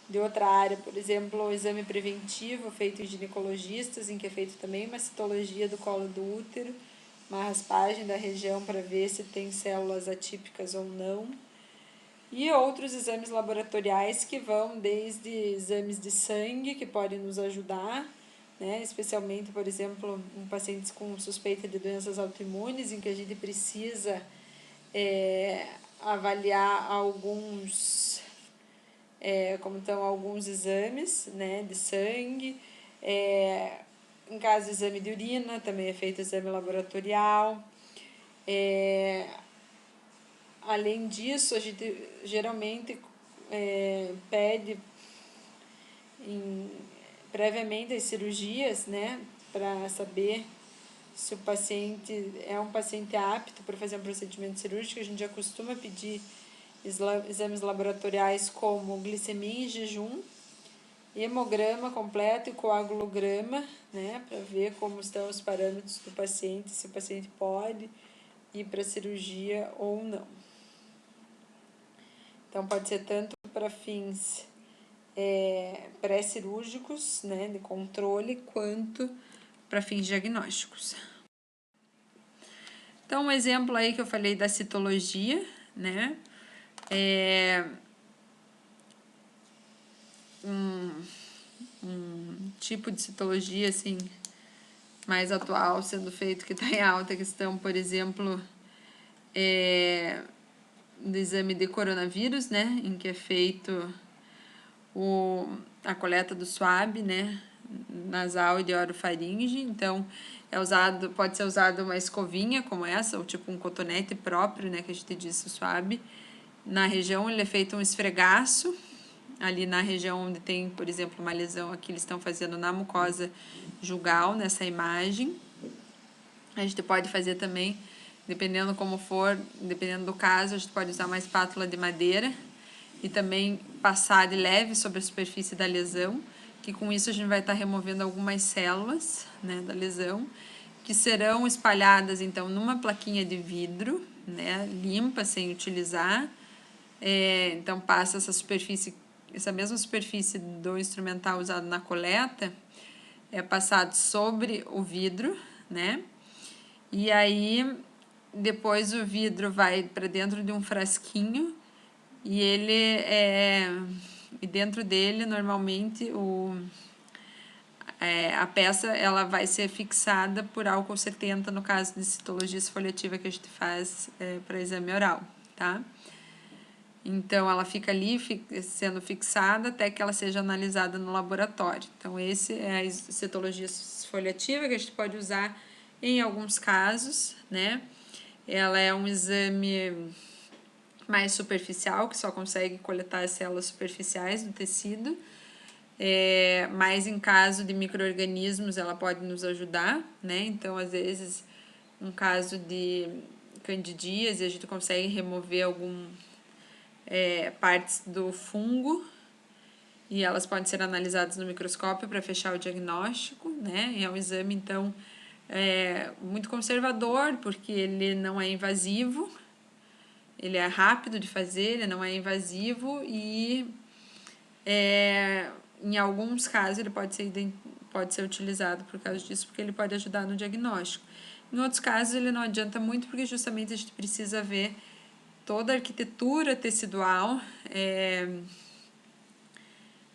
de outra área, por exemplo, o exame preventivo feito em ginecologistas, em que é feito também uma citologia do colo do útero, uma raspagem da região para ver se tem células atípicas ou não. E outros exames laboratoriais que vão desde exames de sangue, que podem nos ajudar, né? Especialmente, por exemplo, em pacientes com suspeita de doenças autoimunes, em que a gente precisa avaliar como estão alguns exames, né, de sangue. Em caso de exame de urina, também é feito exame laboratorial. Além disso, a gente geralmente pede previamente as cirurgias, né, para saber se o paciente é um paciente apto para fazer um procedimento cirúrgico. A gente já costuma pedir exames laboratoriais como glicemia em jejum, hemograma completo e coagulograma, né, para ver como estão os parâmetros do paciente, se o paciente pode ir para cirurgia ou não. Então, pode ser tanto para fins pré-cirúrgicos, né, de controle, quanto para fins diagnósticos. Então, um exemplo aí que eu falei da citologia, né, um tipo de citologia, assim, mais atual sendo feito, que está em alta questão, por exemplo, do exame de coronavírus, né, em que é feito a coleta do swab, né, nasal e de orofaringe. Então, pode ser usado uma escovinha como essa, ou tipo um cotonete próprio, né, que a gente diz o swab. Na região ele é feito um esfregaço, ali na região onde tem, por exemplo, uma lesão aqui, eles estão fazendo na mucosa jugal, nessa imagem. A gente pode fazer também, dependendo como for, dependendo do caso, a gente pode usar uma espátula de madeira e também passar de leve sobre a superfície da lesão, que com isso a gente vai estar removendo algumas células, né, da lesão, que serão espalhadas, então, numa plaquinha de vidro, né, limpa, sem utilizar. Então, passa essa mesma superfície do instrumental usado na coleta, é passado sobre o vidro, né? E aí, depois o vidro vai para dentro de um frasquinho e e dentro dele, normalmente, a peça ela vai ser fixada por álcool 70, no caso de citologia esfoliativa que a gente faz para exame oral, tá? Então, ela fica ali sendo fixada até que ela seja analisada no laboratório. Então, esse é a citologia esfoliativa que a gente pode usar em alguns casos, né? Ela é um exame mais superficial, que só consegue coletar as células superficiais do tecido, mas em caso de micro-organismos ela pode nos ajudar, né? Então, às vezes, um caso de candidíase, a gente consegue remover partes do fungo e elas podem ser analisadas no microscópio para fechar o diagnóstico, né? É um exame, então, muito conservador, porque ele não é invasivo, ele é rápido de fazer, ele não é invasivo e em alguns casos, ele pode ser utilizado por causa disso, porque ele pode ajudar no diagnóstico. Em outros casos, ele não adianta muito, porque justamente a gente precisa ver toda a arquitetura tecidual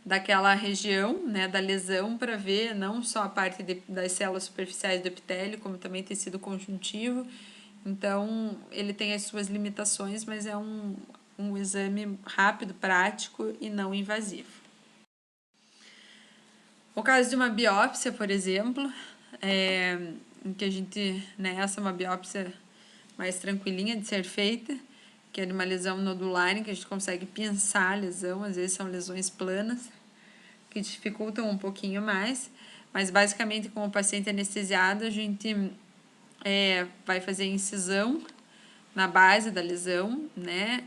daquela região, né, da lesão, para ver não só a parte das células superficiais do epitélio, como também tecido conjuntivo. Então, ele tem as suas limitações, mas é um exame rápido, prático e não invasivo. O caso de uma biópsia, por exemplo, em que a gente, né, essa é uma biópsia mais tranquilinha de ser feita, que é de uma lesão nodular, em que a gente consegue pensar a lesão, às vezes são lesões planas, que dificultam um pouquinho mais, mas basicamente com o paciente anestesiado a gente vai fazer incisão na base da lesão, né,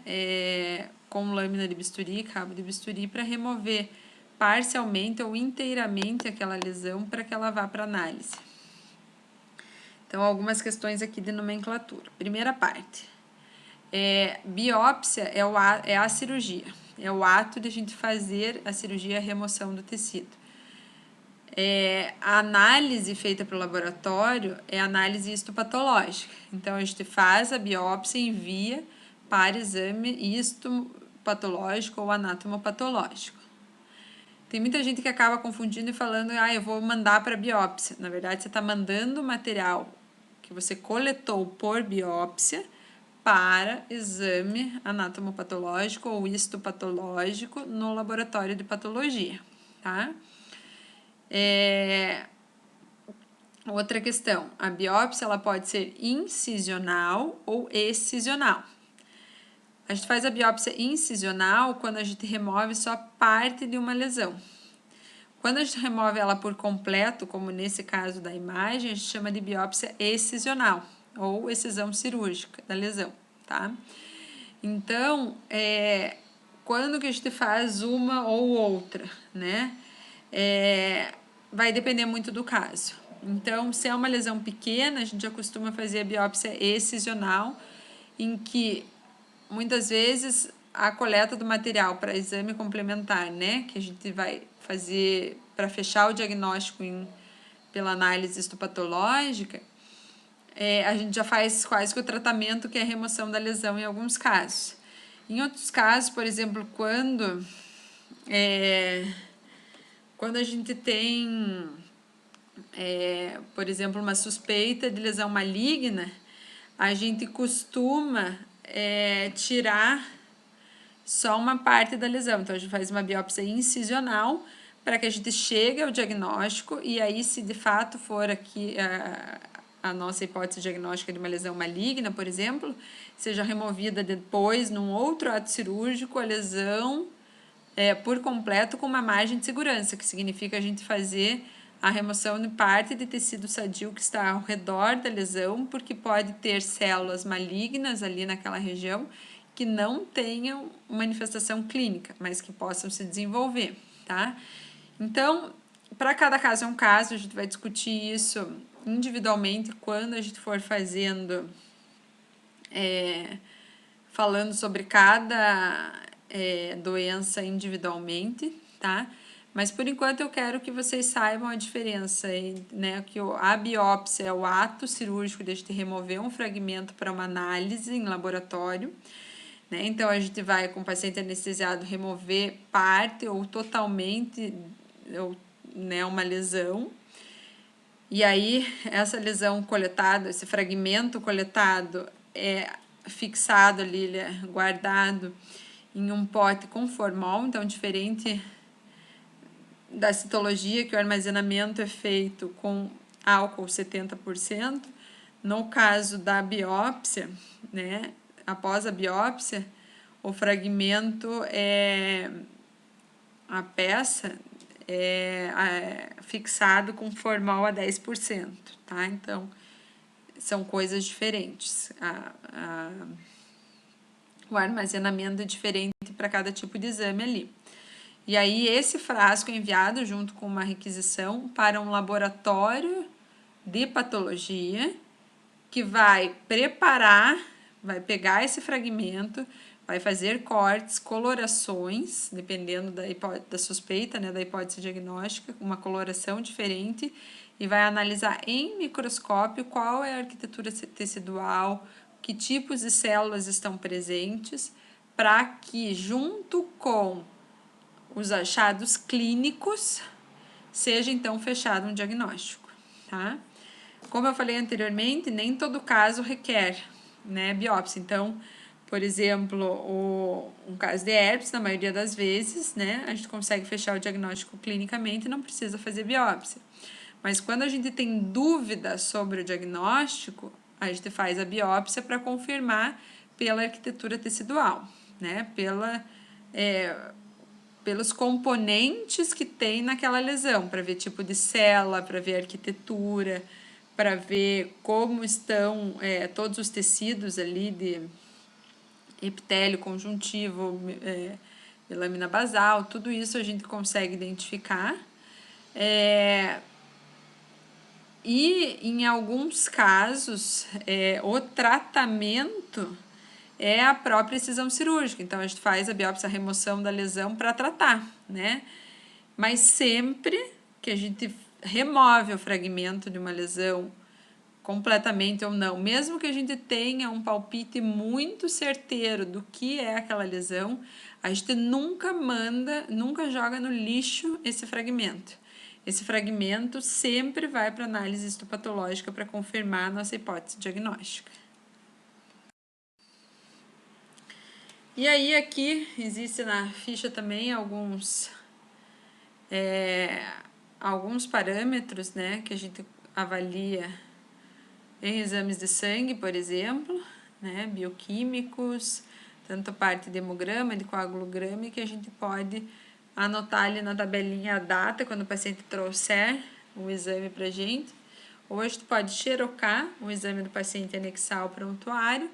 com lâmina de bisturi, cabo de bisturi, para remover parcialmente ou inteiramente aquela lesão para que ela vá para análise. Então, algumas questões aqui de nomenclatura. Primeira parte. Biópsia é a cirurgia, é o ato de a gente fazer a cirurgia, a remoção do tecido. A análise feita pelo laboratório é análise histopatológica. Então, a gente faz a biópsia e envia para exame histopatológico ou anatomopatológico. Tem muita gente que acaba confundindo e falando, eu vou mandar para biópsia. Na verdade, você está mandando o material que você coletou por biópsia para exame anatomopatológico ou histopatológico no laboratório de patologia, tá? Outra questão, a biópsia ela pode ser incisional ou excisional. A gente faz a biópsia incisional quando a gente remove só parte de uma lesão. Quando a gente remove ela por completo, como nesse caso da imagem, a gente chama de biópsia excisional ou excisão cirúrgica da lesão, tá? Então, quando que a gente faz uma ou outra, né? Vai depender muito do caso. Então, se é uma lesão pequena, a gente já costuma fazer a biópsia excisional, em que muitas vezes a coleta do material para exame complementar, né, que a gente vai fazer para fechar o diagnóstico pela análise histopatológica, a gente já faz quase que o tratamento, que é a remoção da lesão em alguns casos. Em outros casos, por exemplo, quando a gente tem, por exemplo, uma suspeita de lesão maligna, a gente costuma tirar só uma parte da lesão. Então, a gente faz uma biópsia incisional para que a gente chegue ao diagnóstico e aí, se de fato for aqui a nossa hipótese diagnóstica de uma lesão maligna, por exemplo, seja removida depois, num outro ato cirúrgico, a lesão por completo com uma margem de segurança, que significa a gente fazer a remoção de parte de tecido sadio que está ao redor da lesão, porque pode ter células malignas ali naquela região que não tenham manifestação clínica, mas que possam se desenvolver, tá? Então, para cada caso é um caso, a gente vai discutir isso individualmente quando a gente for fazendo, falando sobre cada doença individualmente, tá? Mas por enquanto eu quero que vocês saibam a diferença, né? Que a biópsia é o ato cirúrgico de a gente remover um fragmento para uma análise em laboratório, né? Então a gente vai com o paciente anestesiado remover parte ou totalmente, né, uma lesão. E aí essa lesão coletada, esse fragmento coletado é fixado ali, ele é guardado em um pote com formol, então diferente da citologia, que o armazenamento é feito com álcool 70%, no caso da biópsia, né, após a biópsia, o fragmento a peça é fixado com formol a 10%, tá? Então, são coisas diferentes. O armazenamento é diferente para cada tipo de exame ali. E aí, esse frasco é enviado junto com uma requisição para um laboratório de patologia que vai preparar, vai pegar esse fragmento, vai fazer cortes, colorações, dependendo da suspeita, né, da hipótese diagnóstica, uma coloração diferente, e vai analisar em microscópio qual é a arquitetura tecidual, que tipos de células estão presentes, para que, junto com os achados clínicos, seja então fechado um diagnóstico, tá? Como eu falei anteriormente, nem todo caso requer, né, biópsia. Então, por exemplo, um caso de herpes, na maioria das vezes, né, a gente consegue fechar o diagnóstico clinicamente e não precisa fazer biópsia. Mas quando a gente tem dúvida sobre o diagnóstico, a gente faz a biópsia para confirmar pela arquitetura tecidual, né, pelos componentes que tem naquela lesão, para ver tipo de célula, para ver arquitetura, para ver como estão todos os tecidos ali de epitélio, conjuntivo, melamina basal, tudo isso a gente consegue identificar. E em alguns casos, o tratamento é a própria excisão cirúrgica. Então, a gente faz a biópsia, a remoção da lesão para tratar, né? Mas sempre que a gente remove o fragmento de uma lesão completamente ou não, mesmo que a gente tenha um palpite muito certeiro do que é aquela lesão, a gente nunca joga no lixo esse fragmento. Esse fragmento sempre vai para análise histopatológica para confirmar a nossa hipótese diagnóstica. E aí aqui existe na ficha também alguns parâmetros, né, que a gente avalia em exames de sangue, por exemplo, né, bioquímicos, tanto a parte de hemograma, de coagulograma, que a gente pode anotar ali na tabelinha a data, quando o paciente trouxer o exame para a gente, ou a gente pode xerocar o exame do paciente e anexar ao prontuário,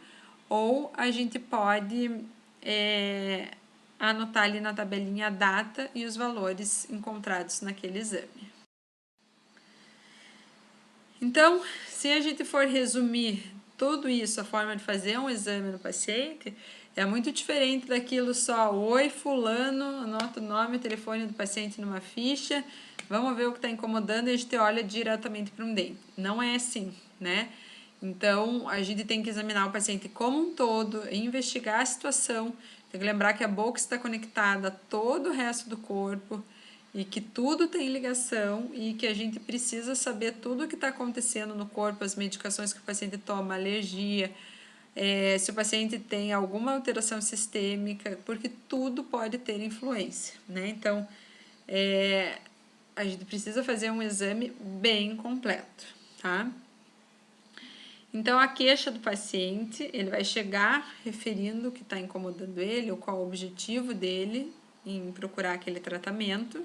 ou a gente pode anotar ali na tabelinha a data e os valores encontrados naquele exame. Então, se a gente for resumir tudo isso, a forma de fazer um exame no paciente, é muito diferente daquilo só, oi fulano, anota o nome e o telefone do paciente numa ficha, vamos ver o que está incomodando e a gente olha diretamente para um dente. Não é assim, né? Então, a gente tem que examinar o paciente como um todo, investigar a situação, tem que lembrar que a boca está conectada a todo o resto do corpo, e que tudo tem ligação e que a gente precisa saber tudo o que está acontecendo no corpo, as medicações que o paciente toma, alergia, se o paciente tem alguma alteração sistêmica, porque tudo pode ter influência, né? Então, a gente precisa fazer um exame bem completo, tá? Então, a queixa do paciente, ele vai chegar referindo o que está incomodando ele, ou qual o objetivo dele em procurar aquele tratamento.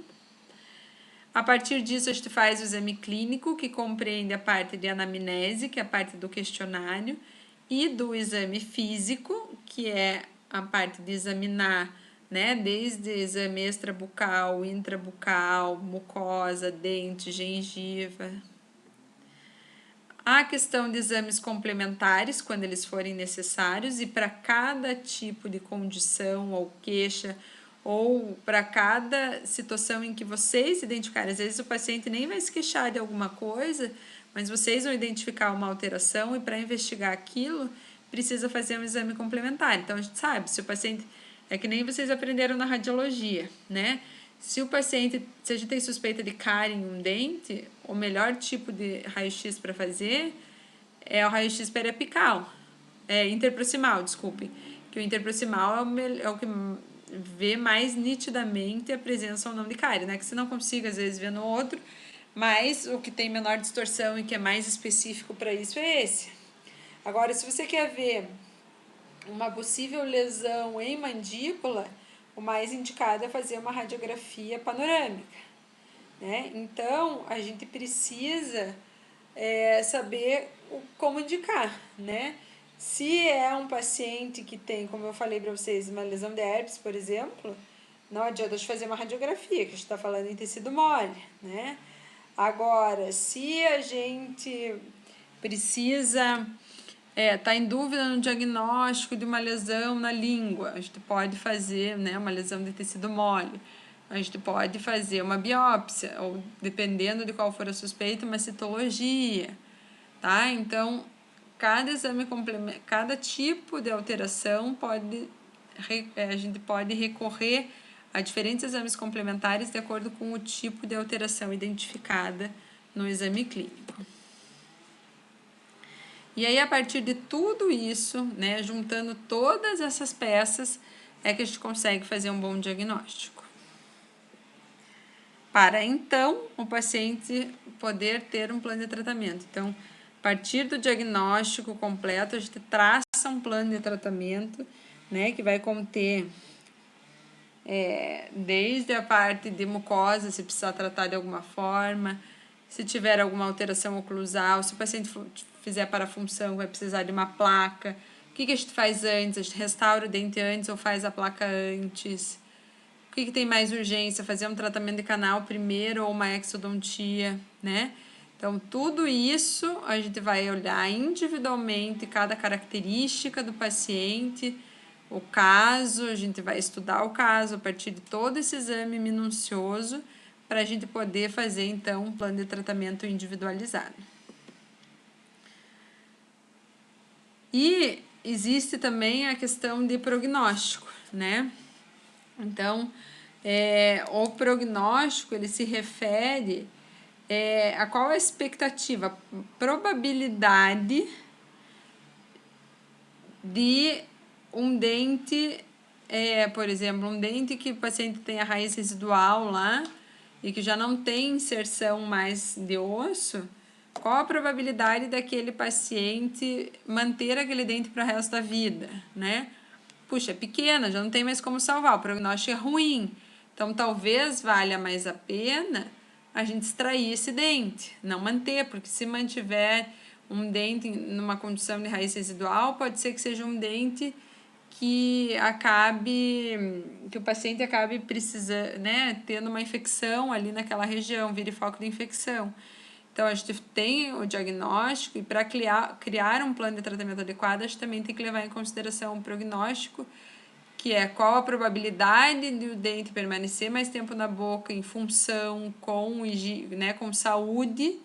A partir disso, a gente faz o exame clínico, que compreende a parte de anamnese, que é a parte do questionário, e do exame físico, que é a parte de examinar, né, desde exame extrabucal, intrabucal, mucosa, dente, gengiva. A questão de exames complementares, quando eles forem necessários, e para cada tipo de condição ou queixa, ou para cada situação em que vocês identificarem. Às vezes o paciente nem vai se queixar de alguma coisa, mas vocês vão identificar uma alteração e para investigar aquilo, precisa fazer um exame complementar. Então, a gente sabe, se o paciente... É que nem vocês aprenderam na radiologia, né? Se a gente tem suspeita de cárie em um dente, o melhor tipo de raio-x para fazer é o raio-x periapical, interproximal, desculpe, que o interproximal é o que vê mais nitidamente a presença ou não de cárie, né? Que você não consiga, às vezes, ver no outro, mas o que tem menor distorção e que é mais específico para isso é esse. Agora, se você quer ver uma possível lesão em mandíbula, o mais indicado é fazer uma radiografia panorâmica, né? Então, a gente precisa saber como indicar, né? Se é um paciente que tem, como eu falei para vocês, uma lesão de herpes, por exemplo, não adianta a gente fazer uma radiografia, que a gente está falando em tecido mole, né? Agora, se a gente precisa tá em dúvida no diagnóstico de uma lesão na língua, a gente pode fazer, né, uma lesão de tecido mole. A gente pode fazer uma biópsia, ou dependendo de qual for a suspeita, uma citologia, tá? Então, cada exame complementar, cada tipo de alteração a gente pode recorrer a diferentes exames complementares de acordo com o tipo de alteração identificada no exame clínico. E aí, a partir de tudo isso, né, juntando todas essas peças, é que a gente consegue fazer um bom diagnóstico. Para então o paciente poder ter um plano de tratamento. Então, a partir do diagnóstico completo, a gente traça um plano de tratamento, né, que vai conter desde a parte de mucosa, se precisar tratar de alguma forma, se tiver alguma alteração oclusal, se o paciente fizer parafunção, vai precisar de uma placa. O que a gente faz antes? A gente restaura o dente antes ou faz a placa antes? O que tem mais urgência? Fazer um tratamento de canal primeiro ou uma exodontia, né? Então, tudo isso a gente vai olhar individualmente cada característica do paciente, o caso, a gente vai estudar o caso a partir de todo esse exame minucioso para a gente poder fazer, então, um plano de tratamento individualizado. E existe também a questão de prognóstico, né? Então, o prognóstico, ele se refere a qual a expectativa, a probabilidade de um dente, por exemplo, um dente que o paciente tem a raiz residual lá e que já não tem inserção mais de osso, qual a probabilidade daquele paciente manter aquele dente para o resto da vida, né? Puxa, é pequena, já não tem mais como salvar, o prognóstico é ruim. Então, talvez valha mais a pena a gente extrair esse dente, não manter, porque se mantiver um dente numa condição de raiz residual, pode ser que seja um dente que o paciente acabe precisando, né, tendo uma infecção ali naquela região, vire foco de infecção. Então, a gente tem o diagnóstico e para criar um plano de tratamento adequado, a gente também tem que levar em consideração o prognóstico, que é qual a probabilidade de o dente permanecer mais tempo na boca em função com saúde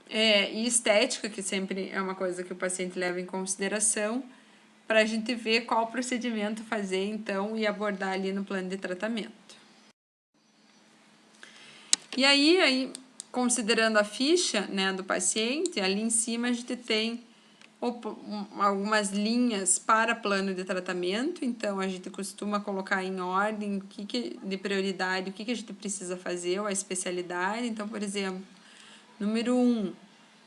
e estética, que sempre é uma coisa que o paciente leva em consideração, para a gente ver qual procedimento fazer, então, e abordar ali no plano de tratamento. E aí considerando a ficha, né, do paciente, ali em cima a gente tem algumas linhas para plano de tratamento, então a gente costuma colocar em ordem de prioridade, o que a gente precisa fazer, ou a especialidade. Então, por exemplo, número 1,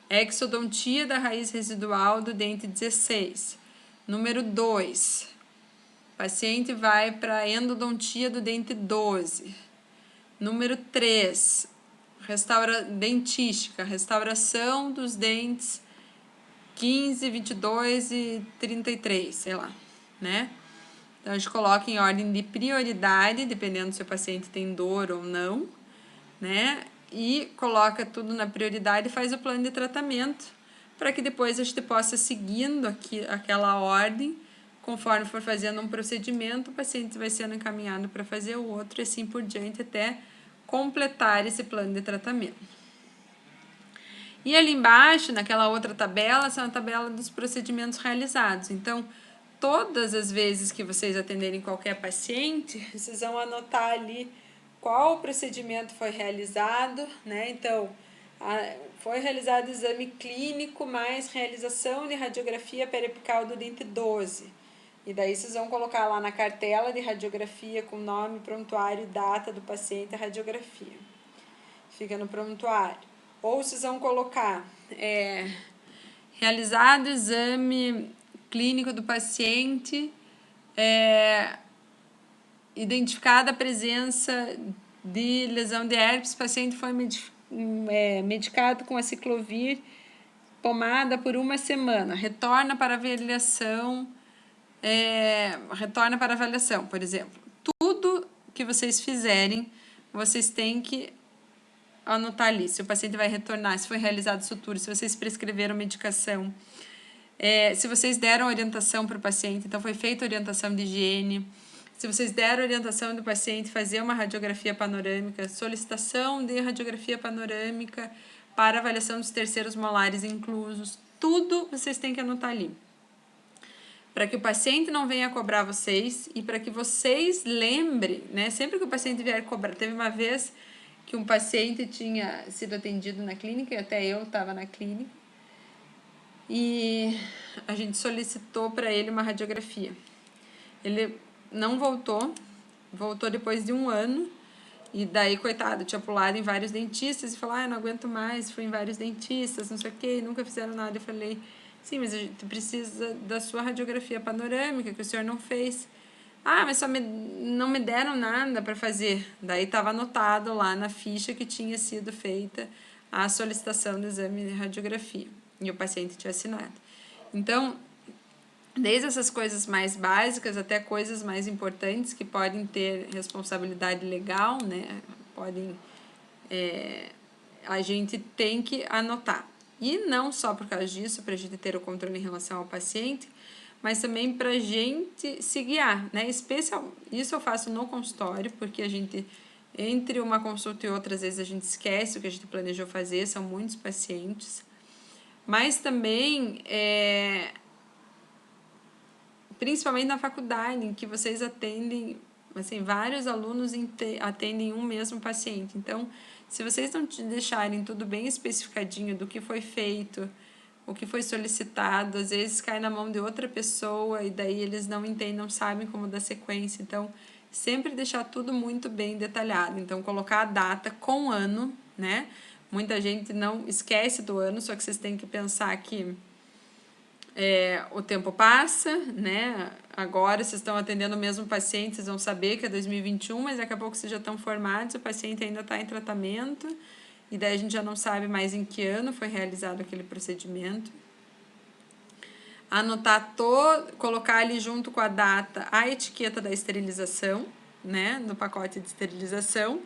exodontia da raiz residual do dente 16. Número 2, paciente vai para endodontia do dente 12. Número 3, dentística, restauração dos dentes 15, 22 e 33, sei lá, né? Então, a gente coloca em ordem de prioridade, dependendo se o paciente tem dor ou não, né? E coloca tudo na prioridade e faz o plano de tratamento para que depois a gente possa, seguindo aquela ordem, conforme for fazendo um procedimento, o paciente vai sendo encaminhado para fazer o outro e assim por diante até completar esse plano de tratamento. E ali embaixo, naquela outra tabela, são a tabela dos procedimentos realizados. Então, todas as vezes que vocês atenderem qualquer paciente, vocês vão anotar ali qual procedimento foi realizado, né? Então, foi realizado exame clínico mais realização de radiografia periapical do dente 12. E daí vocês vão colocar lá na cartela de radiografia com nome, prontuário e data do paciente a radiografia. Fica no prontuário. Ou vocês vão colocar realizado o exame clínico do paciente, identificada a presença de lesão de herpes, o paciente foi medicado com aciclovir, pomada por 1 semana, retorna para avaliação, por exemplo. Tudo que vocês fizerem, vocês têm que anotar ali, se o paciente vai retornar, se foi realizado sutura, se vocês prescreveram medicação, Se vocês deram orientação para o paciente, então foi feita orientação de higiene. Se vocês deram orientação do paciente fazer uma radiografia panorâmica, solicitação de radiografia panorâmica para avaliação dos terceiros molares inclusos, tudo vocês têm que anotar ali. Para que o paciente não venha cobrar vocês e para que vocês lembrem, né? Sempre que o paciente vier cobrar, teve uma vez que um paciente tinha sido atendido na clínica, e até eu estava na clínica, e a gente solicitou para ele uma radiografia. Ele não voltou depois de 1 ano, e daí, coitado, tinha pulado em vários dentistas e falou, não aguento mais, fui em vários dentistas, não sei o que, nunca fizeram nada. Eu falei, sim, mas a gente precisa da sua radiografia panorâmica, que o senhor não fez. Mas não me deram nada para fazer. Daí estava anotado lá na ficha que tinha sido feita a solicitação do exame de radiografia. E o paciente tinha assinado. Então, desde essas coisas mais básicas até coisas mais importantes que podem ter responsabilidade legal, né? A gente tem que anotar. E não só por causa disso, para a gente ter o controle em relação ao paciente, mas também para a gente se guiar, né? Isso eu faço no consultório, porque a gente, entre uma consulta e outra, às vezes a gente esquece o que a gente planejou fazer, são muitos pacientes. Mas também, principalmente na faculdade, em que vocês atendem, assim, vários alunos atendem um mesmo paciente. Então, se vocês não te deixarem tudo bem especificadinho do que foi feito, o que foi solicitado, às vezes cai na mão de outra pessoa e daí eles não entendem, não sabem como dar sequência. Então, sempre deixar tudo muito bem detalhado. Então, colocar a data com ano, né? Muita gente não esquece do ano, só que vocês têm que pensar que o tempo passa, né? Agora vocês estão atendendo o mesmo paciente, vocês vão saber que é 2021, mas daqui a pouco vocês já estão formados, o paciente ainda está em tratamento, e daí a gente já não sabe mais em que ano foi realizado aquele procedimento. Anotar colocar ali junto com a data a etiqueta da esterilização, né? No pacote de esterilização.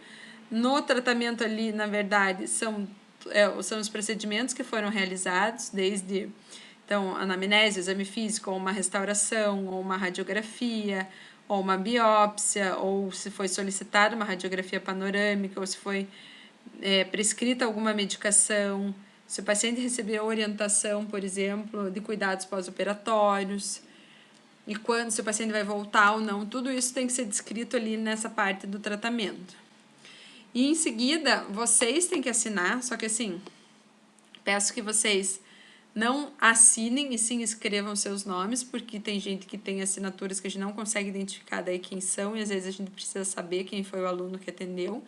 No tratamento ali, na verdade, são os procedimentos que foram realizados, desde então, anamnese, exame físico, ou uma restauração, ou uma radiografia, ou uma biópsia, ou se foi solicitada uma radiografia panorâmica, ou se foi prescrita alguma medicação, se o paciente recebeu orientação, por exemplo, de cuidados pós-operatórios, e se o paciente vai voltar ou não, tudo isso tem que ser descrito ali nessa parte do tratamento. E em seguida, vocês têm que assinar, só que assim, peço que vocês não assinem e sim escrevam seus nomes, porque tem gente que tem assinaturas que a gente não consegue identificar daí quem são, e às vezes a gente precisa saber quem foi o aluno que atendeu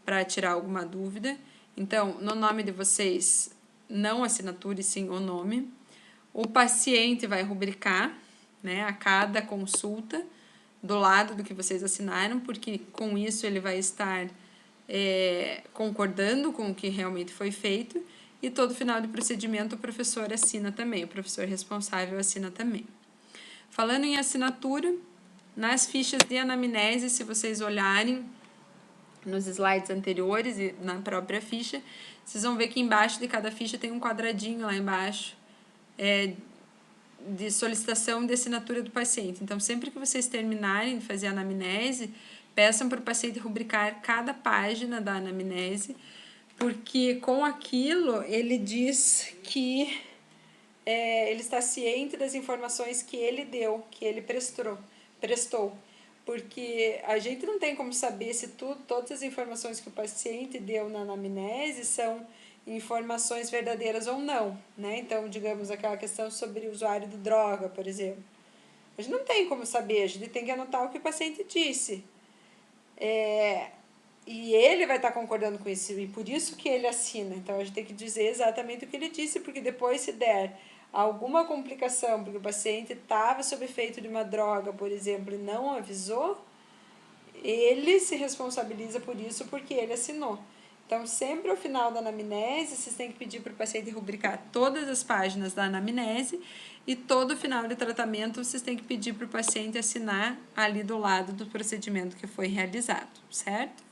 para tirar alguma dúvida. Então, no nome de vocês, não assinatura e sim o nome. O paciente vai rubricar, né, a cada consulta do lado do que vocês assinaram, porque com isso ele vai estar concordando com o que realmente foi feito, e todo final de procedimento o professor assina também, o professor responsável assina também. Falando em assinatura, nas fichas de anamnese, se vocês olharem nos slides anteriores e na própria ficha, vocês vão ver que embaixo de cada ficha tem um quadradinho lá embaixo de solicitação de assinatura do paciente. Então, sempre que vocês terminarem de fazer a anamnese, peçam para o paciente rubricar cada página da anamnese, porque com aquilo ele diz que ele está ciente das informações que ele deu, que ele prestou. Porque a gente não tem como saber se todas as informações que o paciente deu na anamnese são informações verdadeiras ou não, né? Então, digamos, aquela questão sobre o usuário de droga, por exemplo. A gente não tem como saber, a gente tem que anotar o que o paciente disse. E ele vai estar concordando com isso, e por isso que ele assina. Então, a gente tem que dizer exatamente o que ele disse, porque depois, se der alguma complicação, porque o paciente estava sob efeito de uma droga, por exemplo, e não avisou, ele se responsabiliza por isso porque ele assinou. Então, sempre ao final da anamnese, vocês têm que pedir para o paciente rubricar todas as páginas da anamnese, e todo final de tratamento vocês têm que pedir para o paciente assinar ali do lado do procedimento que foi realizado, certo?